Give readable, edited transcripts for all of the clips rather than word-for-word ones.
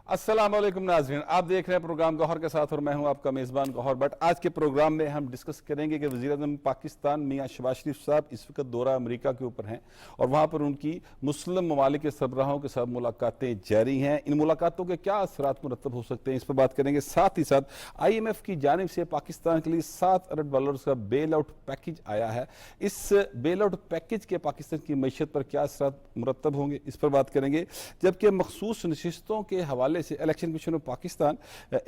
अस्सलाम वालेकुम नाज़रीन, आप देख रहे हैं प्रोग्राम गौहर के साथ और मैं हूं आपका मेज़बान गौहर भट्ट। आज के प्रोग्राम में हम डिस्कस करेंगे कि वज़ीर-ए-आज़म पाकिस्तान मियां शहबाज शरीफ साहब इस वक्त दौरा अमेरिका के ऊपर हैं और वहां पर उनकी मुस्लिम ममालिक के सरबराहों के साथ मुलाकातें जारी हैं। इन मुलाकातों के क्या असरात मुरतब हो सकते हैं, इस पर बात करेंगे। साथ ही साथ IMF की जानिब से पाकिस्तान के लिए $7 अरब का बेल आउट पैकेज आया है। इस बेल आउट पैकेज के पाकिस्तान की मैशत पर क्या असरात मुरतब होंगे, इस पर बात करेंगे। जबकि मखसूस नशिस्तों के हवाले से इलेक्शन कमीशन ऑफ पाकिस्तान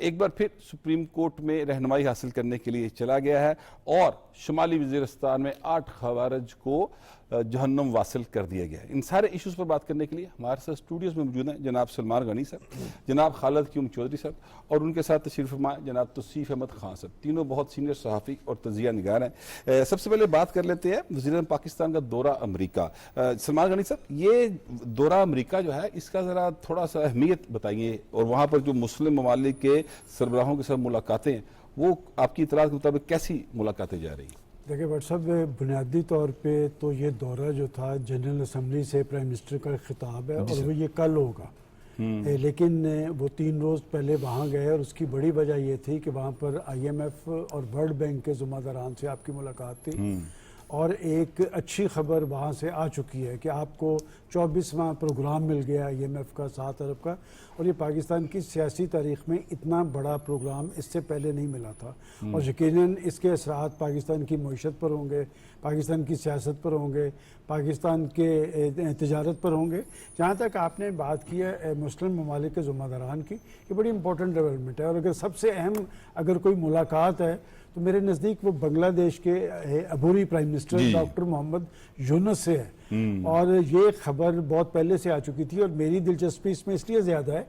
एक बार फिर सुप्रीम कोर्ट में रहनुमाई हासिल करने के लिए चला गया है और शुमाली वजीरिस्तान में 8 खवारिज को जहन्नुम वासिल कर दिया गया है। इन सारे इश्यूज पर बात करने के लिए हमारे साथ स्टूडियोज में मौजूद हैं जनाब सलमान गनी साहब, जनाब खालिद क्यूम चौधरी साहब और उनके साथ तशरीफ फरमा जनाब तौसीफ अहमद खान साहब। तीनों बहुत सीनियर सहाफ़ी और तजिया निगार हैं। सबसे पहले बात कर लेते हैं वज़ीर-ए-आज़म पाकिस्तान का दौरा अमरीका। सलमान गनी साहब, ये दौरा अमरीका जो है इसका ज़रा थोड़ा सा अहमियत बताइए और वहाँ पर जो मुस्लिम ममालिक के सरबराहों के साथ मुलाकातें हैं वो आपकी इतलात के मुताबिक कैसी मुलाकातें जा रही हैं? देखिए भट्ट साहब, बुनियादी तौर पे तो ये दौरा जो था जनरल असम्बली से प्राइम मिनिस्टर का खिताब है और वो ये कल होगा। लेकिन वो 3 रोज़ पहले वहाँ गए और उसकी बड़ी वजह ये थी कि वहाँ पर IMF और वर्ल्ड बैंक के ज़िम्मेदारान से आपकी मुलाकात थी और एक अच्छी खबर वहाँ से आ चुकी है कि आपको 24वां प्रोग्राम मिल गया IMF का 7 अरब का। और ये पाकिस्तान की सियासी तारीख में इतना बड़ा प्रोग्राम इससे पहले नहीं मिला था और यकीनन इसके असरात पाकिस्तान की मईशत पर होंगे, पाकिस्तान की सियासत पर होंगे, पाकिस्तान के तजारत पर होंगे। जहाँ तक आपने बात की है मुस्लिम ममालिक के ज़िम्मेदारान की, ये बड़ी इंपॉर्टेंट डेवलपमेंट है और अगर सबसे अहम अगर कोई मुलाकात है तो मेरे नज़दीक वो बांग्लादेश के अबूरी prime minister doctor Mohammad Yunus से है। और ये खबर बहुत पहले से आ चुकी थी और मेरी दिलचस्पी इसमें इसलिए ज़्यादा है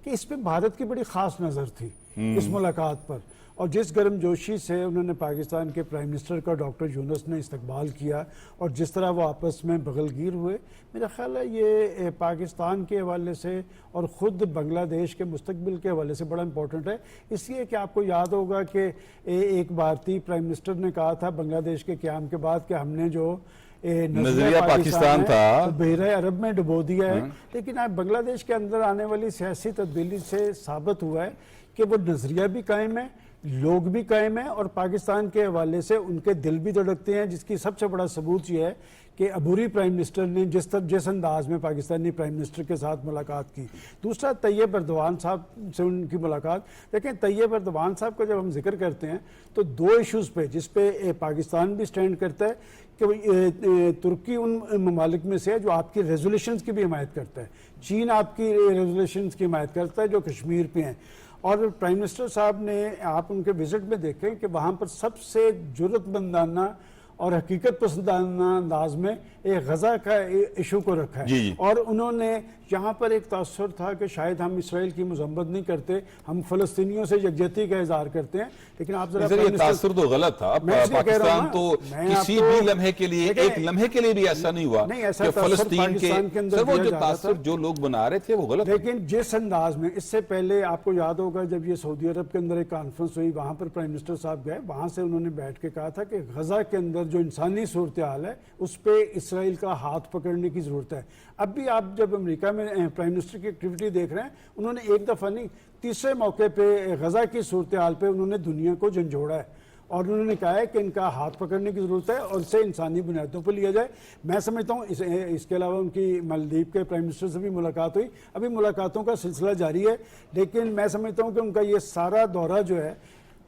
कि इस पर भारत की बड़ी ख़ास नज़र थी इस मुलाकात पर। और जिस गर्मजोशी से उन्होंने पाकिस्तान के प्राइम मिनिस्टर का डॉक्टर यूनुस ने इस्तकबाल किया और जिस तरह वो आपस में बगलगीर हुए, मेरा ख्याल है ये पाकिस्तान के हवाले से और ख़ुद बांग्लादेश के मुस्तकबिल के हवाले से बड़ा इंपॉर्टेंट है। इसलिए कि आपको याद होगा कि एक भारतीय प्राइम मिनिस्टर ने कहा था बांग्लादेश के क़याम के बाद कि हमने जो नजरिया पाकिस्तान था तो बहरे अरब में डुबो दिया है। लेकिन अब बांग्लादेश के अंदर आने वाली सियासी तब्दीली से साबित हुआ है कि वो नजरिया भी कायम है, लोग भी कायम हैं और पाकिस्तान के हवाले से उनके दिल भी धड़कते हैं। जिसकी सबसे बड़ा सबूत ये है कि अबूरी प्राइम मिनिस्टर ने जिस अंदाज में पाकिस्तानी प्राइम मिनिस्टर के साथ मुलाकात की। दूसरा, तैयब एर्दोआन साहब से उनकी मुलाकात। देखें, तैयब एर्दोआन साहब का जब हम जिक्र करते हैं तो 2 इशूज़ पे जिस पे पाकिस्तान भी स्टैंड करता है कि तुर्की उन ममालिक में से है जो आपकी रेजोल्यूशंस की भी हिमायत करता है, चीन आपकी रेजोल्यूशंस की हिमायत करता है जो कश्मीर पे हैं। और प्राइम मिनिस्टर साहब ने आप उनके विजिट में देखें कि वहाँ पर सबसे जुर्रतमंदाना और हकीकत पसंदाना अंदाज में एक गज़ा का इशू को रखा है। और उन्होंने यहाँ पर एक तासुर था कि शायद हम इसराइल की मजम्मत नहीं करते, हम फ़लस्तीनियों से यकजहती का इज़हार करते हैं। लेकिन आप जरा तासुर तो गलत था। पाकिस्तान तो किसी भी लम्हे के लिए, एक लम्हे के लिए भी ऐसा नहीं हुआ नहीं, ऐसा फ़लस्तीन के अंदर वो जो तासुर जो लोग बना रहे थे वो गलत। लेकिन जिस अंदाज में इससे पहले आपको याद होगा जब ये सऊदी अरब के अंदर एक कॉन्फ्रेंस हुई, वहाँ पर प्राइम मिनिस्टर साहब गए, वहाँ से उन्होंने बैठ के कहा था कि गज़ा के अंदर जो इंसानी सूरत हाल है उस पर इसराइल का हाथ पकड़ने की ज़रूरत है। अब भी आप जब अमेरिका में प्राइम मिनिस्टर की एक्टिविटी देख रहे हैं, उन्होंने एक दफ़ा नहीं 3रे मौके पे गज़ा की सूरत हाल पे उन्होंने दुनिया को झंझोड़ा है और उन्होंने कहा है कि इनका हाथ पकड़ने की ज़रूरत है और इसे इंसानी बुनियादों पर लिया जाए। मैं समझता हूँ इसके अलावा उनकी मालदीव के प्राइम मिनिस्टर से भी मुलाकात हुई, अभी मुलाकातों का सिलसिला जारी है। लेकिन मैं समझता हूँ कि उनका ये सारा दौरा जो है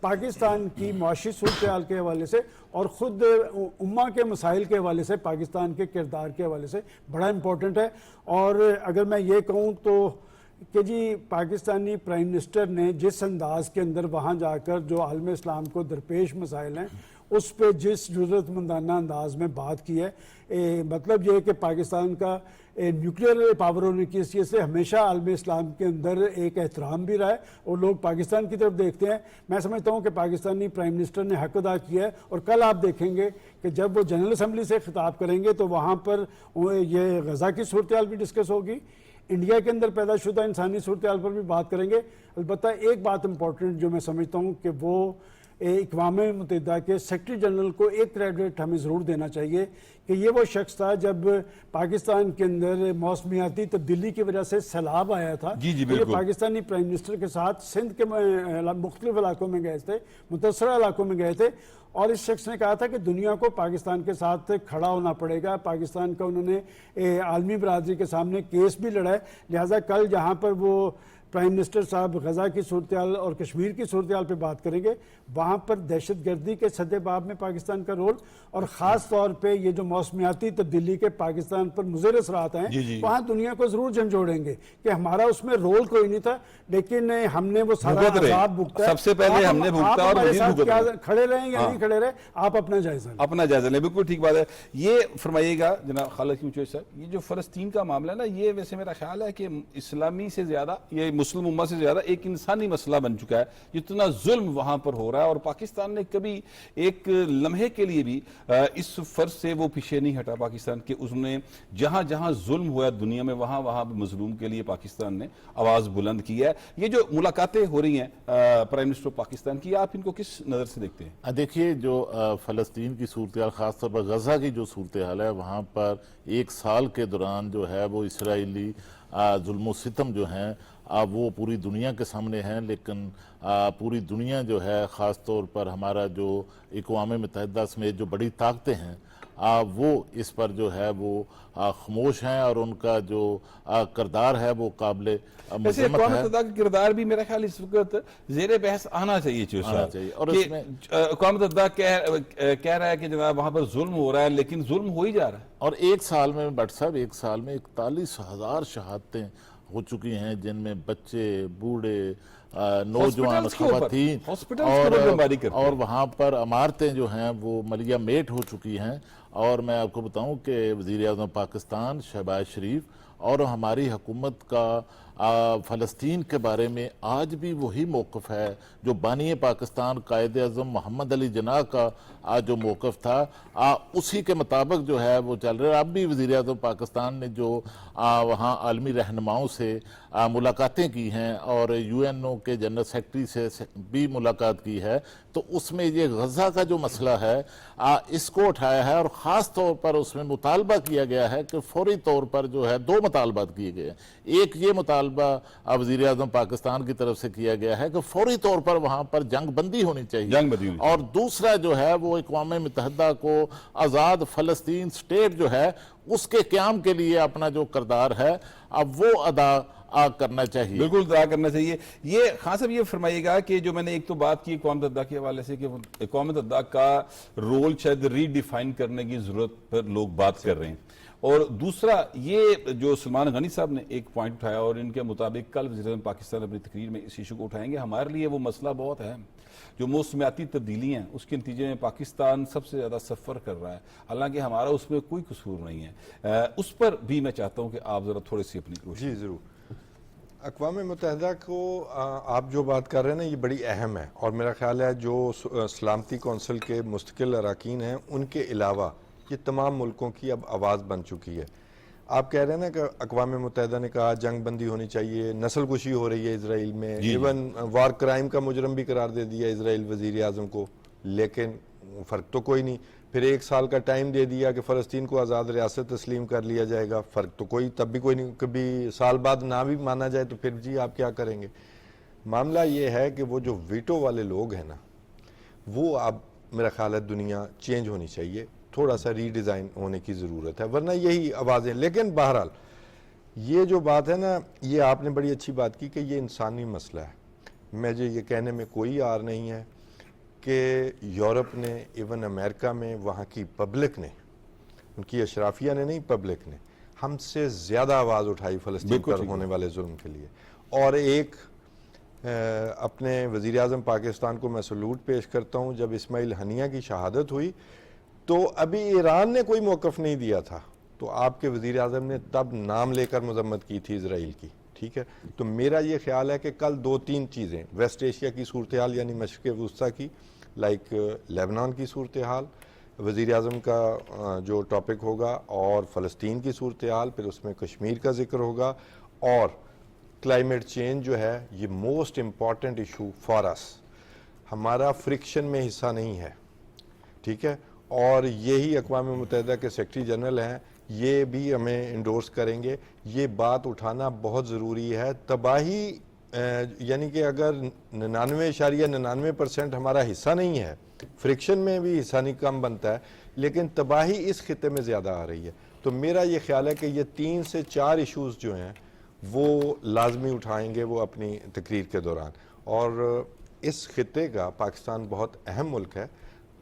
पाकिस्तान की माशी सूरत हाल के हवाले से और ख़ुद उम्मा के मसाइल के हवाले से, पाकिस्तान के किरदार के हवाले से बड़ा इम्पोर्टेंट है। और अगर मैं ये कहूँ तो कि जी पाकिस्तानी प्राइम मिनिस्टर ने जिस अंदाज के अंदर वहाँ जाकर जो आलम इस्लाम को दरपेश मसाइल हैं उस पर जिस ज़रूरतमंदाना अंदाज में बात की है, मतलब ये है कि पाकिस्तान का न्यूक्लियर पावर होने की हैसियत से हमेशा आलम इस्लाम के अंदर एक एहतराम भी रहा है और लोग पाकिस्तान की तरफ देखते हैं। मैं समझता हूँ कि पाकिस्तानी प्राइम मिनिस्टर ने हक अदा किया है और कल आप देखेंगे कि जब वो जनरल असम्बली से खिताब करेंगे तो वहाँ पर ये गज़ा की सूरत हाल भी डिस्कस होगी, इंडिया के अंदर पैदाशुदा इंसानी सूरत हाल पर भी बात करेंगे। अलबत्ता एक बात इंपॉर्टेंट जो मैं समझता हूँ कि वो इक़वाम मुत्तहिदा के सेक्रेटरी जनरल को एक क्रेडिट हमें ज़रूर देना चाहिए कि ये वो शख्स था जब पाकिस्तान के अंदर मौसमियाती तब्दीली की वजह से सैलाब आया था। जी जी तो ये बिल्कुल। पाकिस्तानी प्राइम मिनिस्टर के साथ सिंध के मुख्तलिफ इलाकों में गए थे, मुतसरा इलाकों में गए थे, और इस शख्स ने कहा था कि दुनिया को पाकिस्तान के साथ खड़ा होना पड़ेगा। पाकिस्तान का उन्होंने आलमी बरादरी के सामने केस भी लड़ा है। लिहाजा कल जहाँ पर वो प्राइम मिनिस्टर साहब गजा की सूरत हाल और कश्मीर की सूरत हाल पर बात करेंगे, वहाँ पर दहशत गर्दी के सद्देबाब में पाकिस्तान का रोल और ख़ास तौर पे ये जो मौसमियाती तब्दीली के पाकिस्तान पर मुज़र असरात हैं, वहाँ दुनिया को ज़रूर झंझोड़ेंगे कि हमारा उसमें रोल कोई नहीं था, लेकिन हमने वो सारा अज़ाब भुगता। सबसे पहले हमने भुगता और हमारे साथ क्या खड़े रहें या नहीं खड़े रहे, आप अपना जायजा लें। बिल्कुल ठीक बात है। ये फरमाइएगा जनाब खालिद क़िमचोई साहब, ये जो फ़लस्तीन का मामला है ना, ये वैसे मेरा ख्याल है कि इस्लामी से ज़्यादा, ये मुस्लिम उम्मा से ज़्यादा एक इंसानी मसला बन चुका है। जितना जुल्म वहाँ पर हो रहा है, और पाकिस्तान ने कभी एक लम्हे के लिए भी इस फर्ज से वो पीछे नहीं हटा पाकिस्तान के। उसने जहां जहां जुल्म हुआ दुनिया में, वहां वहां मजलूम के लिए पाकिस्तान ने आवाज बुलंद की है। ये जो मुलाकातें हो रही हैं प्राइम मिनिस्टर पाकिस्तान की, आप इनको किस नजर से देखते हैं? देखिए, जो फलस्तीन की सूरत हाल, खासतौर पर गजा की जो सूरत हाल है, वहाँ पर एक साल के दौरान जो है वो इसराइली जुल्म सितम जो हैं वो पूरी दुनिया के सामने हैं। लेकिन पूरी दुनिया जो है, ख़ास तौर पर हमारा जो इक़वाम मुत्तहिदा समेत जो बड़ी ताकतें हैं, वो इस पर जो है वो खामोश हैं, और उनका जो किरदार है वो काबिल मज़म्मत है। का किरदार भी मेरा ख्याल इस वक्त जेर बहस आना चाहिए। और इसमें अक़वाम मुत्तहिदा कह रहा है कि जनाब वहाँ पर जुल्म हो रहा है, लेकिन जुल्म हो ही जा रहा है। और एक साल में भट्ट साहब, एक साल में 41,000 शहादतें हो चुकी हैं, जिनमें बच्चे, बूढ़े, नौजवान, खवातीन, और वहाँ पर इमारतें जो हैं वो मलिया मेट हो चुकी हैं। और मैं आपको बताऊं कि वज़ीर आज़म पाकिस्तान शहबाज शरीफ और हमारी हुकूमत का फ़लस्तीन के बारे में आज भी वही मौक़िफ़ है जो बानी पाकिस्तान कायद आज़म मोहम्मद अली जिन्ना का जो मौक़िफ़ था, उसी के मुताबिक जो है वो चल रहा है। अब भी वज़ीर आज़म पाकिस्तान ने जो वहाँ आलमी रहनुमाओं से मुलाकातें की हैं और UNO के जनरल सेक्रेटरी से भी मुलाकात की है, तो उसमें ये गज़ा का जो मसला है इसको उठाया है, और ख़ास तौर पर उसमें मुतालबा किया गया है कि फौरी तौर पर जो है 2 मुतालबात किए गए हैं। एक ये मुतालबा वज़ीर आज़म पाकिस्तान की तरफ से किया गया है कि फौरी तौर पर वहाँ पर जंग बंदी होनी चाहिए, और दूसरा जो है वो इक़वाम मुत्तहिदा को आज़ाद फ़लस्तीन स्टेट जो है उसके क़याम के लिए अपना जो किरदार है अब वो अदा करना चाहिए। बिल्कुल अदा करना चाहिए। ये खान साहब ये फरमाइएगा कि जो मैंने एक तो बात की इक़वाम मुत्तहिदा के हवाले से कि इक़वाम मुत्तहिदा का रोल शायद रीडिफाइन करने की जरूरत पर लोग बात कर रहे हैं, और दूसरा ये जो सलमान गनी साहब ने एक पॉइंट उठाया, और इनके मुताबिक कल वज़ीर आज़म पाकिस्तान अपनी तकरीर में इस इशू को उठाएंगे। हमारे लिए वो मसला बहुत है जो मौसमियाती तब्दीली हैं, उसके नतीजे में पाकिस्तान सबसे ज़्यादा सफ़र कर रहा है, हालांकि हमारा उसमें कोई कसूर नहीं है। उस पर भी मैं चाहता हूँ कि आप ज़रा थोड़ी सी अपनी कोशिश। जी ज़रूर। अक़वाम मुत्तहिदा को आप जो बात कर रहे हैं ना, ये बड़ी अहम है, और मेरा ख्याल है जो सलामती कौंसिल के मुस्तकिल अरकान हैं उनके अलावा ये तमाम मुल्कों की अब आवाज़ बन चुकी है। आप कह रहे हैं ना कि अक़वाम मुत्तहिदा ने कहा जंग बंदी होनी चाहिए, नस्ल कुशी हो रही है इसराइल में, इवन वार क्राइम का मुजरम भी करार दे दिया इसराइल वज़ीर आज़म को, लेकिन फ़र्क तो कोई नहीं। फिर 1 साल का टाइम दे दिया कि फ़लस्तीन को आज़ाद रियासत तस्लीम कर लिया जाएगा, फ़र्क तो कोई तब भी कोई नहीं। कभी साल बाद ना भी माना जाए तो फिर जी आप क्या करेंगे। मामला ये है कि वो जो वीटो वाले लोग हैं ना, वो अब मेरा ख्याल है दुनिया चेंज होनी चाहिए, थोड़ा सा रीडिज़ाइन होने की ज़रूरत है, वरना यही आवाज़ें। लेकिन बहरहाल ये जो बात है ना, ये आपने बड़ी अच्छी बात की कि ये इंसानी मसला है। मुझे ये कहने में कोई आर नहीं है कि यूरोप ने, इवन अमेरिका में वहाँ की पब्लिक ने, उनकी अशराफिया ने नहीं, पब्लिक ने हमसे ज़्यादा आवाज़ उठाई फ़लस्तीन पर होने वाले जुल्म के लिए। और एक अपने वज़ीर आज़म पाकिस्तान को मैं सलूट पेश करता हूँ, जब इस्माइल हनिया की शहादत हुई तो अभी ईरान ने कोई मौक़िफ़ नहीं दिया था, तो आपके वज़ीर आज़म ने तब नाम लेकर मज़म्मत की थी इसराइल की। ठीक है, तो मेरा ये ख्याल है कि कल 2-3 चीज़ें, वेस्ट एशिया की सूरत हाल यानी मशरिक़ वस्ता की, लाइक लेबनान की सूरत हाल, वज़ीर आज़म का जो टॉपिक होगा, और फ़लस्तीन की सूरत हाल, फिर उसमें कश्मीर का जिक्र होगा, और क्लाइमेट चेंज जो है ये most important issue for us. हमारा फ्रिक्शन में हिस्सा नहीं है, ठीक है। और यही अक़वाम मुत्तहिदा के सेक्रेटरी जनरल हैं, ये भी हमें इंडोर्स करेंगे। ये बात उठाना बहुत ज़रूरी है। तबाही यानी कि अगर 99.99% हमारा हिस्सा नहीं है, फ्रिक्शन में भी हिस्सा नहीं कम बनता है, लेकिन तबाही इस खिते में ज़्यादा आ रही है। तो मेरा ये ख्याल है कि ये 3 से 4 इशूज़ जो हैं वो लाजमी उठाएंगे वो अपनी तकरीर के दौरान। और इस खिते का पाकिस्तान बहुत अहम मुल्क है,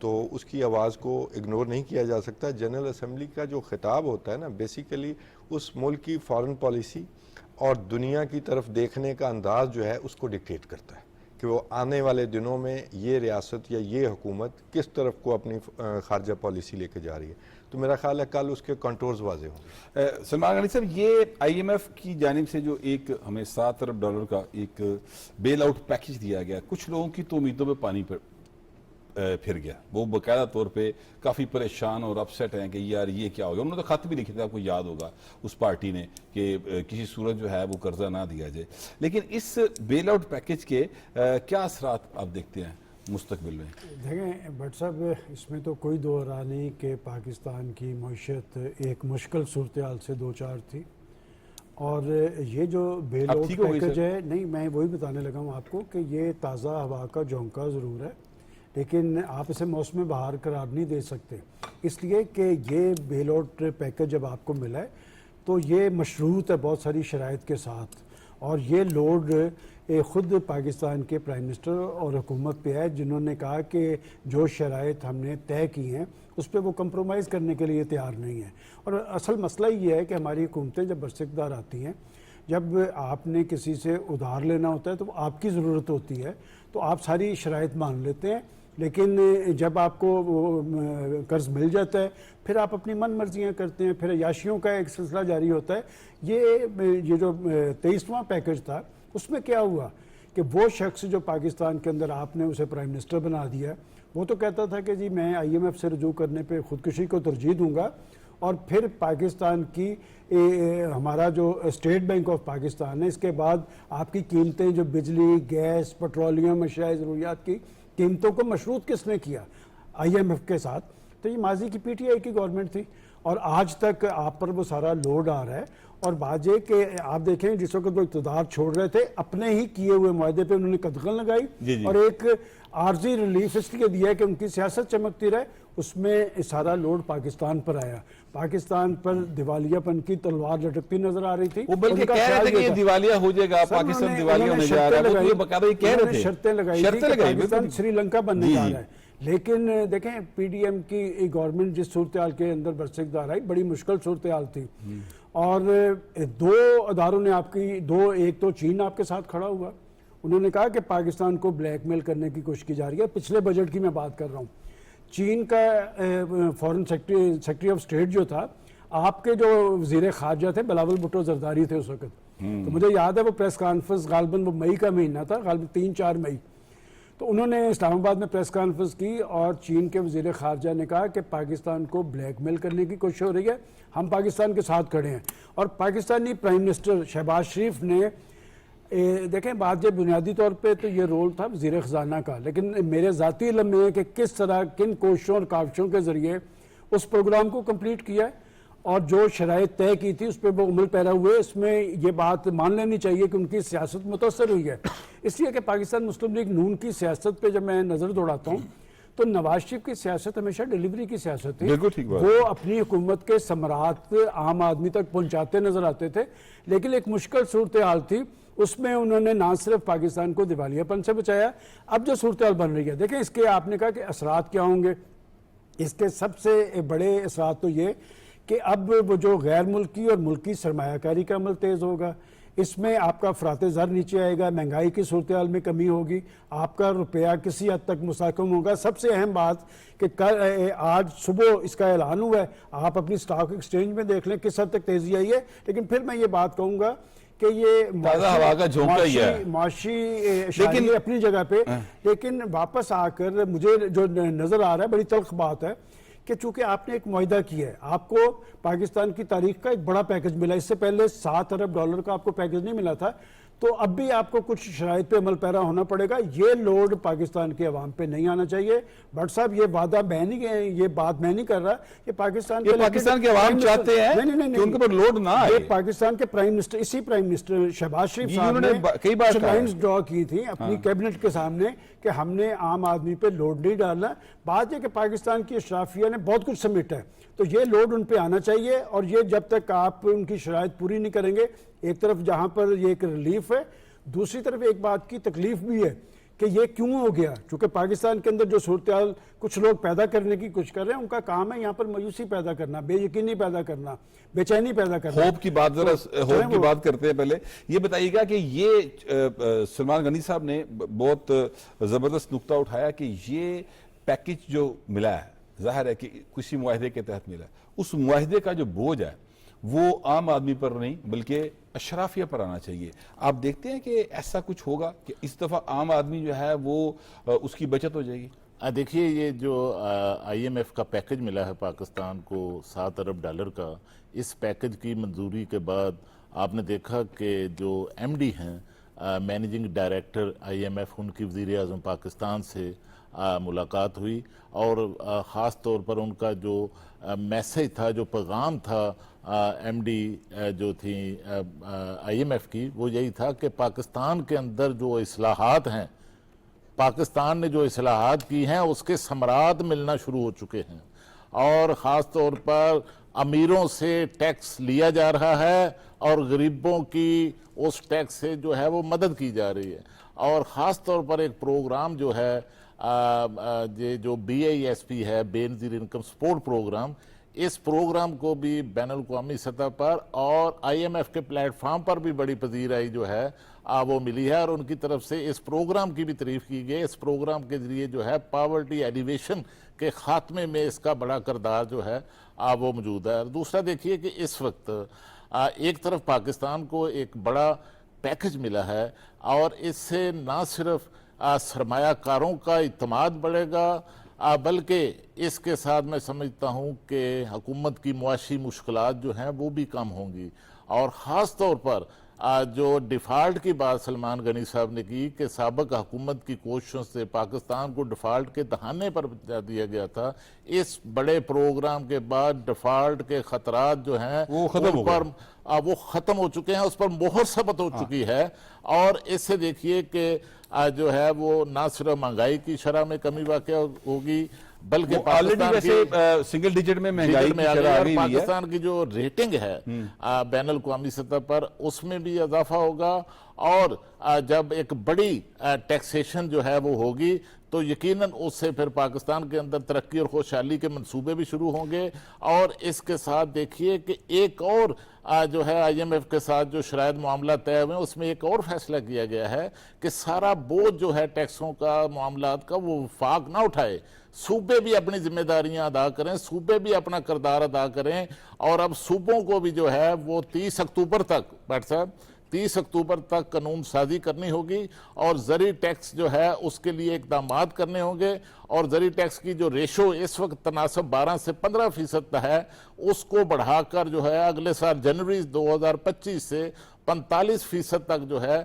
तो उसकी आवाज़ को इग्नोर नहीं किया जा सकता। जनरल असम्बली का जो खिताब होता है ना, बेसिकली उस मुल्क की फॉरेन पॉलिसी और दुनिया की तरफ देखने का अंदाज़ जो है उसको डिक्टेट करता है कि वो आने वाले दिनों में ये रियासत या ये हुकूमत किस तरफ को अपनी खारजा पॉलिसी लेके जा रही है। तो मेरा ख्याल है कल उसके कंटोर्स वाजे होंगे। सलमान गनी साहब, ये IMF की जानिब से जो एक हमें $7 अरब का एक बेल आउट पैकेज दिया गया, कुछ लोगों की तो उम्मीदों में पानी फिर गया। वो बाकायदा तौर पे काफ़ी परेशान और अपसेट हैं कि यार ये क्या हो गया। उन्होंने तो खत भी लिखे थे, आपको याद होगा, उस पार्टी ने कि किसी सूरत जो है वो कर्जा ना दिया जाए। लेकिन इस बेल आउट पैकेज के क्या असरात आप देखते हैं मुस्तकबिल में? देखें भट्ट साहब, इसमें तो कोई दो राय नहीं कि पाकिस्तान की मईशत एक मुश्किल सूरत हाल से दो चार थी। और ये जो बेल आउट पैकेज है, नहीं मैं वही बताने लगा हूँ आपको कि ये ताज़ा हवा का झोंका ज़रूर है, लेकिन आप इसे मौसम बहार करार नहीं दे सकते, इसलिए कि ये बेल आउट पैकेज जब आपको मिला है तो ये मशरूत है बहुत सारी शराइत के साथ। और ये लोड ख़ुद पाकिस्तान के प्राइम मिनिस्टर और हुकूमत पे है, जिन्होंने कहा कि जो शराइत हमने तय की हैं उस पर वो कंप्रोमाइज़ करने के लिए तैयार नहीं है। और असल मसला ये है कि हमारी हुकूमतें जब बरसिकदार आती हैं, जब आपने किसी से उधार लेना होता है तो आपकी ज़रूरत होती है तो आप सारी शराइत मान लेते हैं, लेकिन जब आपको कर्ज मिल जाता है फिर आप अपनी मन मर्जियाँ करते हैं, फिर अयाशियों का एक सिलसिला जारी होता है। ये जो 23वां पैकेज था उसमें क्या हुआ कि वो शख्स जो पाकिस्तान के अंदर आपने उसे प्राइम मिनिस्टर बना दिया, वो तो कहता था कि जी मैं IMF से रजू करने पे खुदकुशी को तरजीह दूंगा, और फिर पाकिस्तान की हमारा जो स्टेट बैंक ऑफ पाकिस्तान है, इसके बाद आपकी कीमतें जो बिजली, गैस, पेट्रोलियम, अशियाए ज़रूरियात की कीमतों को मशरूत किसने किया? IMF के साथ। तो ये माजी की PTI की गवर्नमेंट थी और आज तक आप पर वो सारा लोड आ रहा है। और बात ये कि आप देखें जिस वक्त वो इक़्तिदार छोड़ रहे थे, अपने ही किए हुए मुआहदे पे उन्होंने कदगन लगाई और एक आर्जी रिलीफ इसलिए दिया कि उनकी सियासत चमकती रहे, उसमें सारा लोड पाकिस्तान पर आया। पाकिस्तान पर दिवालियापन की तलवार लटकती नजर आ रही थी। वो बल्कि कह रहे थे कि ये दिवालिया हो जाएगा, पाकिस्तान दिवालिया होने जा रहा है, वो ये बकायदा ये कह रहे थे, शर्तें लगाई थी कि पाकिस्तान श्रीलंका बनने जा रहा है। लेकिन देखें PDM की गवर्नमेंट जिस सूरत हाल के अंदर बरसिकदार आई, बड़ी मुश्किल सूरत हाल थी। और दो अदारों ने आपकी एक तो चीन आपके साथ खड़ा हुआ, उन्होंने कहा कि पाकिस्तान को ब्लैकमेल करने की कोशिश की जा रही है। पिछले बजट की मैं बात कर रहा हूँ, चीन का फॉरेन सेक्रेटरी ऑफ स्टेट जो था, आपके जो वज़ीर ख़ारजा थे बिलावल भुट्टो ज़रदारी थे उस वक्त, तो मुझे याद है वो प्रेस कॉन्फ्रेंस गालिबन वो मई का महीना था, गालिबन 3-4 मई, तो उन्होंने इस्लामाबाद में प्रेस कॉन्फ्रेंस की और चीन के वज़ीर ख़ारजा ने कहा कि पाकिस्तान को ब्लैकमेल करने की कोशिश हो रही है, हम पाकिस्तान के साथ खड़े हैं। और पाकिस्तानी प्राइम मिनिस्टर शहबाज शरीफ ने देखें बात जब बुनियादी तौर पे तो ये रोल था वज़ीर ख़ज़ाना का, लेकिन मेरे ज़ाती इल्म में है कि किस तरह किन कोशिशों और काविशों के ज़रिए उस प्रोग्राम को कंप्लीट किया है और जो शराइत तय की थी उस पर वो अमल पैरा हुए। इसमें ये बात मान लेनी चाहिए कि उनकी सियासत मुतासर हुई है, इसलिए कि पाकिस्तान मुस्लिम लीग नून की सियासत पर जब मैं नज़र दौड़ाता हूँ तो नवाज शरीफ की सियासत हमेशा डिलीवरी की सियासत थी। वो अपनी हुकूमत के समरात आम आदमी तक पहुँचाते नजर आते थे, लेकिन एक मुश्किल सूरत हाल थी, उसमें उन्होंने ना सिर्फ पाकिस्तान को दिवालियापन से बचाया। अब जो सूरत हाल बन रही है, देखें इसके आपने कहा कि असरात क्या होंगे, इसके सबसे बड़े असरात तो ये कि अब वो जो गैर मुल्की और मुल्की सरमायाकारी का अमल तेज़ होगा, इसमें आपका फ़राते ज़र नीचे आएगा, महंगाई की सूरत हाल में कमी होगी, आपका रुपया किसी हद तक मुस्तहकम होगा। सबसे अहम बात कि कल आज सुबह इसका ऐलान हुआ है, आप अपनी स्टॉक एक्सचेंज में देख लें किस हद तक तेज़ी आई है। लेकिन फिर मैं ये बात कहूँगा कि ये ताज़ा हवा का झोंका ही है, माशी लेकिन अपनी जगह पे, लेकिन वापस आकर मुझे जो नज़र आ रहा है बड़ी तल्ख बात है कि चूंकि आपने एक मुआहदा किया है, आपको पाकिस्तान की तारीख का एक बड़ा पैकेज मिला, इससे पहले $7 अरब का आपको पैकेज नहीं मिला था, तो अब भी आपको कुछ शराइत पे अमल पैरा होना पड़ेगा। ये लोड पाकिस्तान के अवाम पे नहीं आना चाहिए। भट्ट साहब ये वादा मैं नहीं, ये बात मैं नहीं कर रहा, ये पाकिस्तान के अवाम चाहते हैं कि उनके ऊपर लोड ना आए। ये पाकिस्तान के प्राइम मिनिस्टर, इसी प्राइम मिनिस्टर शहबाज शरीफ साहब ने कई बार लाइन्स ड्रॉ की थी अपनी कैबिनेट के सामने कि हमने आम आदमी पे लोड नहीं डालना। बात है कि पाकिस्तान की अशराफिया ने बहुत कुछ समेटा है, तो ये लोड उन पे आना चाहिए। और ये जब तक आप उनकी शराइत पूरी नहीं करेंगे, एक तरफ जहां पर ये एक रिलीफ है, दूसरी तरफ एक बात की तकलीफ भी है कि ये क्यों हो गया। क्योंकि पाकिस्तान के अंदर जो सूरत कुछ लोग पैदा करने की कोशिश कर रहे हैं, उनका काम है यहाँ पर मायूसी पैदा करना, बेयकीनी पैदा करना, बेचैनी पैदा करना। होप की बात, जरा होप की बात करते हैं। पहले ये बताइएगा कि ये सलमान गनी साहब ने बहुत जबरदस्त नुक्ता उठाया कि ये पैकेज जो मिला है, जाहिर है कि किसी मुआहदे के तहत मिला है, उस मुआहदे का जो बोझ है वो आम आदमी पर नहीं बल्कि अशराफिया पर आना चाहिए। आप देखते हैं कि ऐसा कुछ होगा कि इस दफा आम आदमी जो है वो उसकी बचत हो जाएगी? देखिए, ये जो IMF का पैकेज मिला है पाकिस्तान को $7 अरब का, इस पैकेज की मंजूरी के बाद आपने देखा कि जो MD हैं मैनेजिंग डायरेक्टर IMF, उनकी वज़ीर-ए-आज़म पाकिस्तान से मुलाकात हुई और ख़ास तौर पर उनका जो मैसेज था, जो पैगाम था MD जो थी IMF की, वो यही था कि पाकिस्तान के अंदर जो इस्लाहात हैं, पाकिस्तान ने जो इस्लाहात की हैं उसके समरात मिलना शुरू हो चुके हैं और ख़ास तौर पर अमीरों से टैक्स लिया जा रहा है और गरीबों की उस टैक्स से जो है वो मदद की जा रही है। और ख़ास तौर पर एक प्रोग्राम जो है ये जो BISP है, बेनज़ीर इनकम सपोर्ट प्रोग्राम, इस प्रोग्राम को भी बैनुल-अक़वामी सतह पर और IMF के प्लेटफार्म पर भी बड़ी पजीराई जो है वो मिली है और उनकी तरफ से इस प्रोग्राम की भी तारीफ की गई। इस प्रोग्राम के जरिए जो है पावर्टी एलिवेशन के खात्मे में इसका बड़ा किरदार जो है वो मौजूद है। दूसरा देखिए कि इस वक्त एक तरफ पाकिस्तान को एक बड़ा पैकेज मिला है और इससे ना सिर्फ सरमायाकारों का इत्मीनान बढ़ेगा बल्कि इसके साथ मैं समझता हूँ कि हुकूमत की मुआशी मुश्किलात जो हैं वो भी कम होंगी। और ख़ास तौर पर जो डिफ़ाल्ट की बात सलमान गनी साहब ने की कि साबिक़ हुकूमत की कोशिशों से पाकिस्तान को डिफ़ाल्ट के दहाने पर पहुंचा दिया गया था, इस बड़े प्रोग्राम के बाद डिफ़ाल्ट के ख़तरात जो हैं वो ख़त्म हो चुके हैं, उस पर मोहर सबत हो चुकी है। और इससे देखिए कि जो है वो ना सिर्फ महंगाई की शरह में कमी वाक़ होगी बल्कि सिंगल डिजिट में महंगाई की शरह आ गई है। पाकिस्तान की जो रेटिंग है बैनुल-अक़वामी सतह पर उसमें भी इजाफा होगा और जब एक बड़ी टैक्सेशन जो है वो होगी तो यकीनन उससे फिर पाकिस्तान के अंदर तरक्की और खुशहाली के मंसूबे भी शुरू होंगे। और इसके साथ देखिए कि एक और जो है IMF के साथ जो शरायत मामला तय हुए उसमें एक और फैसला किया गया है कि सारा बोझ जो है टैक्सों का मामलात का वो वफाक ना उठाए, सूबे भी अपनी जिम्मेदारियां अदा करें, सूबे भी अपना किरदार अदा करें। और अब सूबों को भी जो है वो 30 अक्टूबर तक, भट्ट साहब 30 अक्टूबर तक कानून साजी करनी होगी और ज़री टैक्स जो है उसके लिए इक़दाम करने होंगे। और ज़री टैक्स की जो रेशो इस वक्त तनासब 12 से 15% है, उसको बढ़ाकर जो है अगले साल जनवरी 2025 से 45% तक जो है